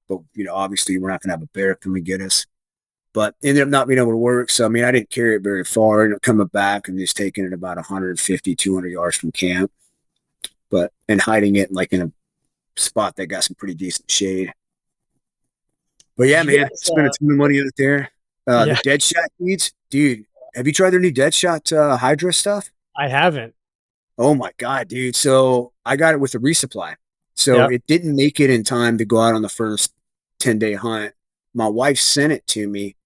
But, obviously we're not going to have a bear come and get us. But ended up not being able to work. So, I mean, I didn't carry it very far. I ended up coming back and just taking it about 150, 200 yards from camp. And hiding it like in a spot that got some pretty decent shade. But yeah, Did you man, guys, spent a ton of money out there. The yeah, Deadshot feeds, dude. Have you tried their new Deadshot Hydra stuff? I haven't. Oh my god, dude! So I got it with a resupply. So Yeah. it didn't make it in time to go out on the first 10-day hunt. My wife sent it to me,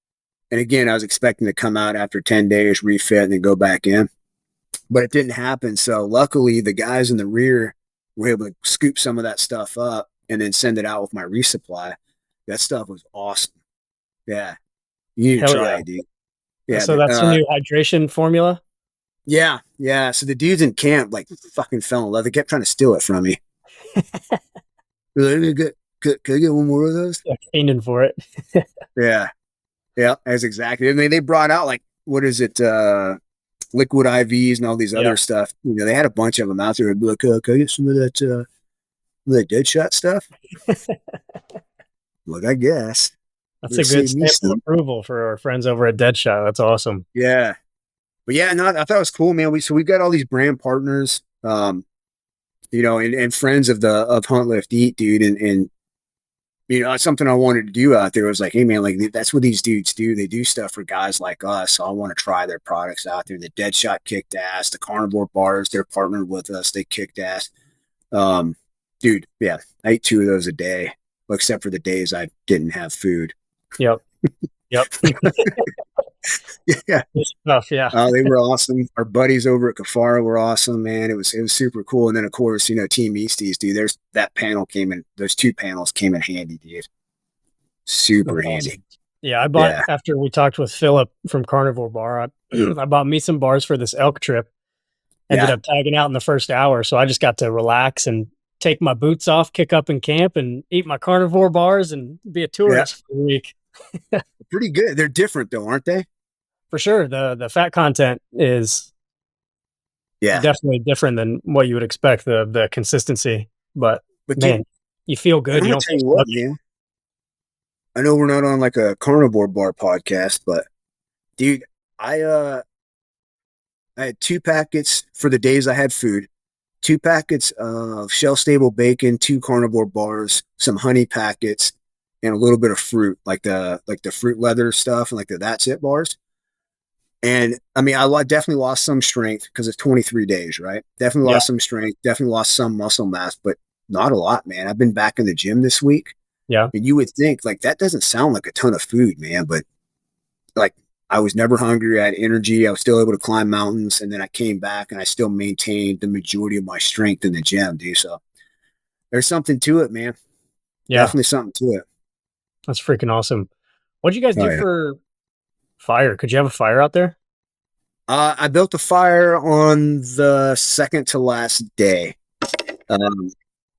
and again, I was expecting to come out after 10 days, refit, and then go back in, but it didn't happen. So luckily, the guys in the rear were able to scoop some of that stuff up and then send it out with my resupply. That stuff was awesome. Yeah. You need to Hell try yeah. it, dude. Yeah. So that's the new hydration formula. Yeah. Yeah. So the dudes in camp like fucking fell in love. They kept trying to steal it from me. could I get one more of those? Yeah, fiending for it. Yeah. Yeah, that's exactly. And they brought out like, what is it? Liquid IVs and all these Yeah, other stuff. You know, they had a bunch of them out there. I'd be like, can I get some of that dead shot stuff? Like, I guess. that's Better a good save me stamp of some. approval for our friends over at Deadshot. That's awesome. Yeah. But yeah, no, I thought it was cool, man. We've got all these brand partners, and friends of Hunt Lift Eat, dude, and it's something I wanted to do out there. It was like, hey man, like that's what these dudes do. They do stuff for guys like us. So I want to try their products out there. The Deadshot kicked ass. The carnivore bars, they're partnered with us. They kicked ass. Um, Dude, yeah, I ate 2 of those a day, except for the days I didn't have food. Yep. Yep. Yeah. Good stuff. Yeah. They were awesome. Our buddies over at Kafara were awesome, man. It was super cool. And then of course, Team Easties, dude. Those 2 panels came in handy, dude. Super That's handy. awesome. Yeah, I bought Yeah. after we talked with Philip from Carnivore Bar. I bought me some bars for this elk trip. Ended Yeah. up tagging out in the first hour, so I just got to relax and take my boots off, kick up in camp, and eat my carnivore bars and be a tourist for a week. Pretty good. They're different though, aren't they? For sure, the fat content is Yeah. definitely different than what you would expect. The consistency, but But man, dude, you feel good. I'm You gonna don't tell feel you what, sluggish. man. I know we're not on like a carnivore bar podcast, but dude, I had 2 packets for the days I had food, 2 packets of shelf stable bacon, 2 carnivore bars, some honey packets, and a little bit of fruit, like the fruit leather stuff and like the that's it bars. And I mean, definitely lost some strength because it's 23 days, right? Definitely Yeah, lost some strength, definitely lost some muscle mass, but not a lot, man. I've been back in the gym this week, yeah, and you would think like that doesn't sound like a ton of food, man, but like I was never hungry. I had energy. I was still able to climb mountains. And then I came back and I still maintained the majority of my strength in the gym, dude. So there's something to it, man. yeah. Definitely something to it. That's freaking awesome. What'd you guys Oh, do yeah. for fire? Could you have a fire out there? I built a fire on the second to last day um,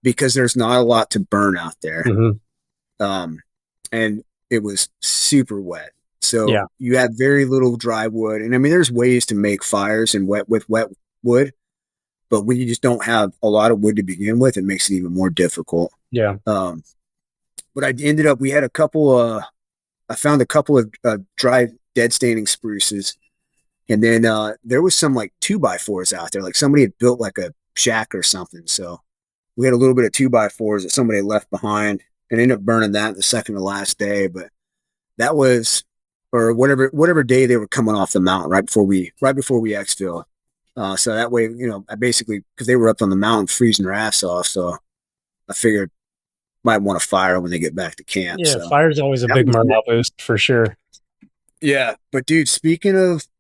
because there's not a lot to burn out there. Mm-hmm. Um, and it was super wet. So Yeah, you had very little dry wood. And I mean, there's ways to make fires and with wet wood, but when you just don't have a lot of wood to begin with, it makes it even more difficult. yeah. Um, but we had I found a couple of dry dead standing spruces. And then there was some like 2x4s out there. Like somebody had built like a shack or something. So we had a little bit of 2x4s that somebody had left behind and ended up burning that the second to last day. But that was, or whatever day they were coming off the mountain right before we exfilled. So that way, I basically, because they were up on the mountain freezing their ass off. So I figured might want to fire when they get back to camp. Yeah, So fire's always a that big was morale boost for sure. yeah. But dude, speaking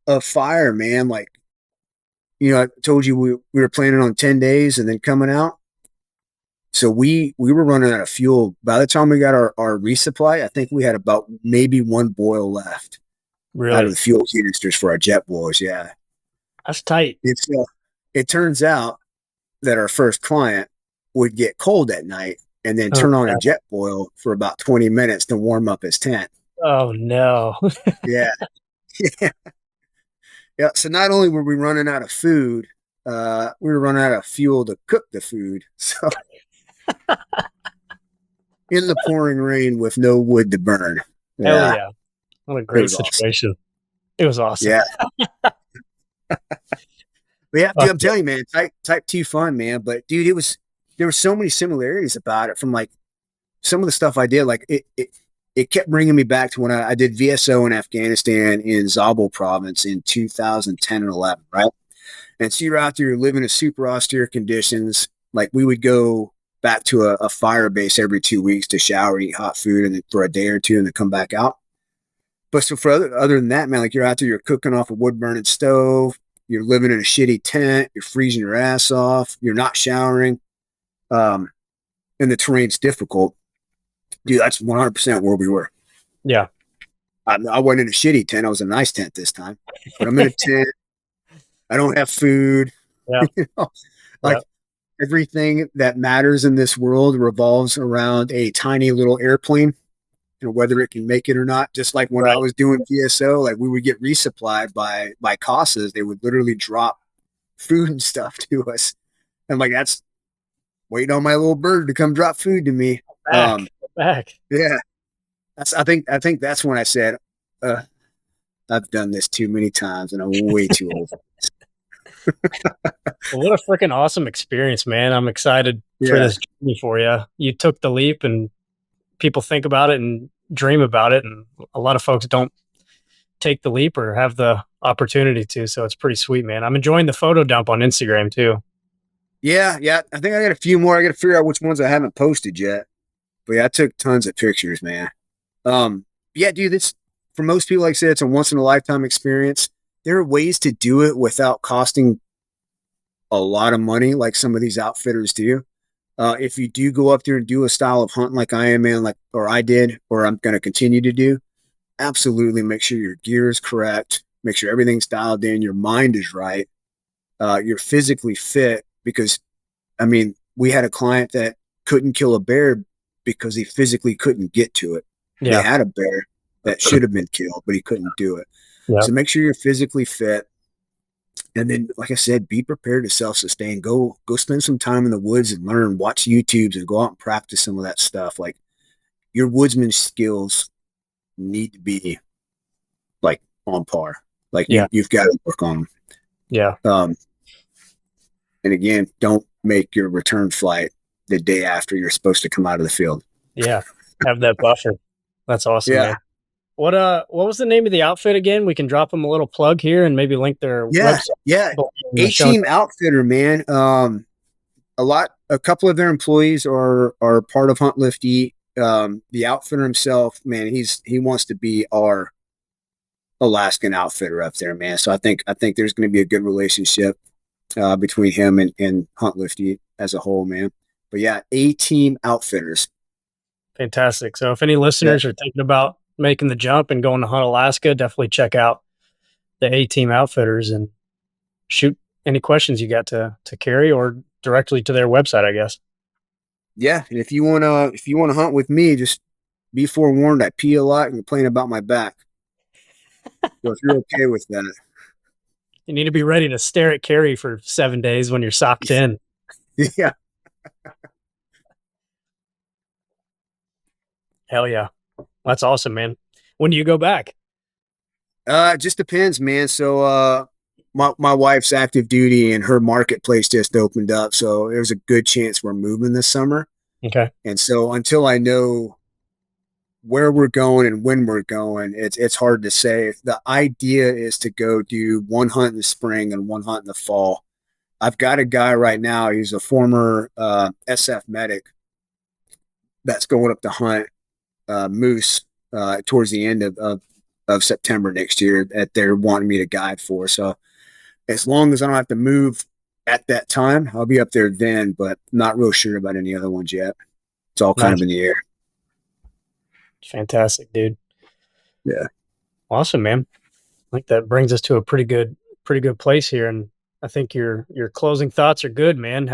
of fire, man, like, I told you we were planning on 10 days and then coming out. So we were running out of fuel. By the time we got our resupply, I think we had about maybe 1 boil left out of Really, the fuel canisters for our jet boys. Yeah. that's tight. It turns out that our first client would get cold at night and then Oh, turn on a God. jet boil for about 20 minutes to warm up his tent. Oh no. Yeah. Yeah. Yeah. So not only were we running out of food, we were running out of fuel to cook the food. So in the pouring rain with no wood to burn. Hell Yeah. yeah. What a It great was awesome. situation. It was awesome. Yeah. But yeah, dude, Fuck I'm yeah. telling you, man, type 2 fun, man. But dude, there were so many similarities about it from like some of the stuff I did. Like it kept bringing me back to when I did VSO in Afghanistan in Zabul province in 2010 and 11, right? And so you're out there, you're living in super austere conditions. Like we would go back to a fire base every 2 weeks to shower, eat hot food, and then for a day or two, and then come back out. But so for other than that, man, like you're out there, you're cooking off a wood burning stove, you're living in a shitty tent, you're freezing your ass off, you're not showering, um, and the terrain's difficult. Dude, that's 100% where we were. Yeah. I wasn't in a shitty tent; I was in a nice tent this time. But I'm in a tent. I don't have food. Yeah. You know, Yeah. like everything that matters in this world revolves around a tiny little airplane, whether it can make it or not. Just like when I Right. was doing PSO, like we would get resupplied by CASAs. They would literally drop food and stuff to us. And like that's waiting on my little bird to come drop food to me. Back. Back. Yeah. I think that's when I said, uh, I've done this too many times and I'm way too old. Well, what a freaking awesome experience, man. I'm excited for Yeah. this journey for you. You took the leap, and people think about it and dream about it. And a lot of folks don't take the leap or have the opportunity to. So it's pretty sweet, man. I'm enjoying the photo dump on Instagram too. Yeah. Yeah. I think I got a few more. I got to figure out which ones I haven't posted yet. But yeah, I took tons of pictures, man. Yeah, dude, this for most people, like I said, it's a once in a lifetime experience. There are ways to do it without costing a lot of money, like some of these outfitters do. If you do go up there and do a style of hunting like I am, man, like or I did, or I'm going to continue to do, absolutely make sure your gear is correct, make sure everything's dialed in, your mind is right, you're physically fit. Because, I mean, we had a client that couldn't kill a bear because he physically couldn't get to it. Yeah. They had a bear that should have been killed, but he couldn't do it. Yeah. So make sure you're physically fit. And then, like I said, be prepared to self-sustain. Go spend some time in the woods and learn. Watch YouTubes and go out and practice some of that stuff. Like your woodsman skills need to be like on par. Like you've got to work on them. Yeah. And again, don't make your return flight the day after you're supposed to come out of the field. Yeah. Have that buffer. That's awesome. Yeah. Man. What was the name of the outfit again? We can drop them a little plug here and maybe link their website. Yeah. A-Team Outfitter, man. A couple of their employees are part of Hunt Lift Eat. The outfitter himself, man, he wants to be our Alaskan outfitter up there, man. So I think there's going to be a good relationship between him and Hunt Lift Eat as a whole, man. But yeah, A-Team Outfitters. Fantastic. So if any listeners are thinking about making the jump and going to hunt Alaska, definitely check out the A-Team Outfitters and shoot any questions you got to Kerri or directly to their website, I guess. Yeah, and if you wanna hunt with me, just be forewarned. I pee a lot and complain about my back. So if you're okay with that, you need to be ready to stare at Kerri for 7 days when you're socked in. Yeah. Hell yeah. That's awesome, man. When do you go back? It just depends, man. So my wife's active duty and her marketplace just opened up. So there's a good chance we're moving this summer. Okay. And so until I know where we're going and when we're going, it's hard to say. The idea is to go do one hunt in the spring and one hunt in the fall. I've got a guy right now. He's a former SF medic that's going up to hunt moose towards the end of September next year that they're wanting me to guide for. So as long as I don't have to move at that time, I'll be up there then, but not real sure about any other ones yet. It's all kind of in the air. Fantastic, dude. Yeah. Awesome, man. I think that brings us to a pretty good place here. And I think your closing thoughts are good, man.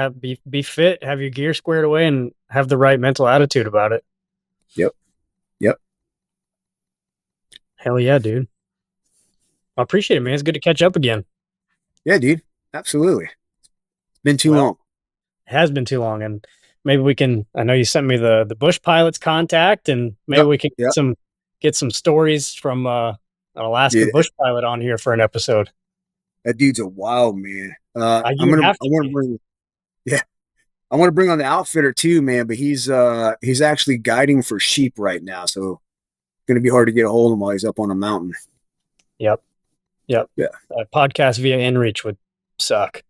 Be fit, have your gear squared away, and have the right mental attitude about it. Yep. Hell yeah, dude. I appreciate it, man. It's good to catch up again. Yeah, dude. Absolutely. It's been too long. It has been too long. And maybe we can, I know you sent me the Bush Pilot's contact, and maybe we can get some stories from an Alaska Bush Pilot on here for an episode. That dude's a wild man. I want to bring on the outfitter too, man, but he's actually guiding for sheep right now. So it's going to be hard to get a hold of him while he's up on a mountain. Yep. Yeah. Podcast via InReach would suck.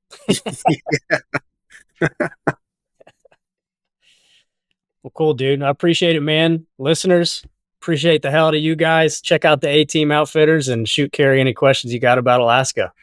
Well, cool, dude. I appreciate it, man. Listeners, appreciate the hell out of you guys. Check out the A-Team Outfitters and shoot Kerri any questions you got about Alaska.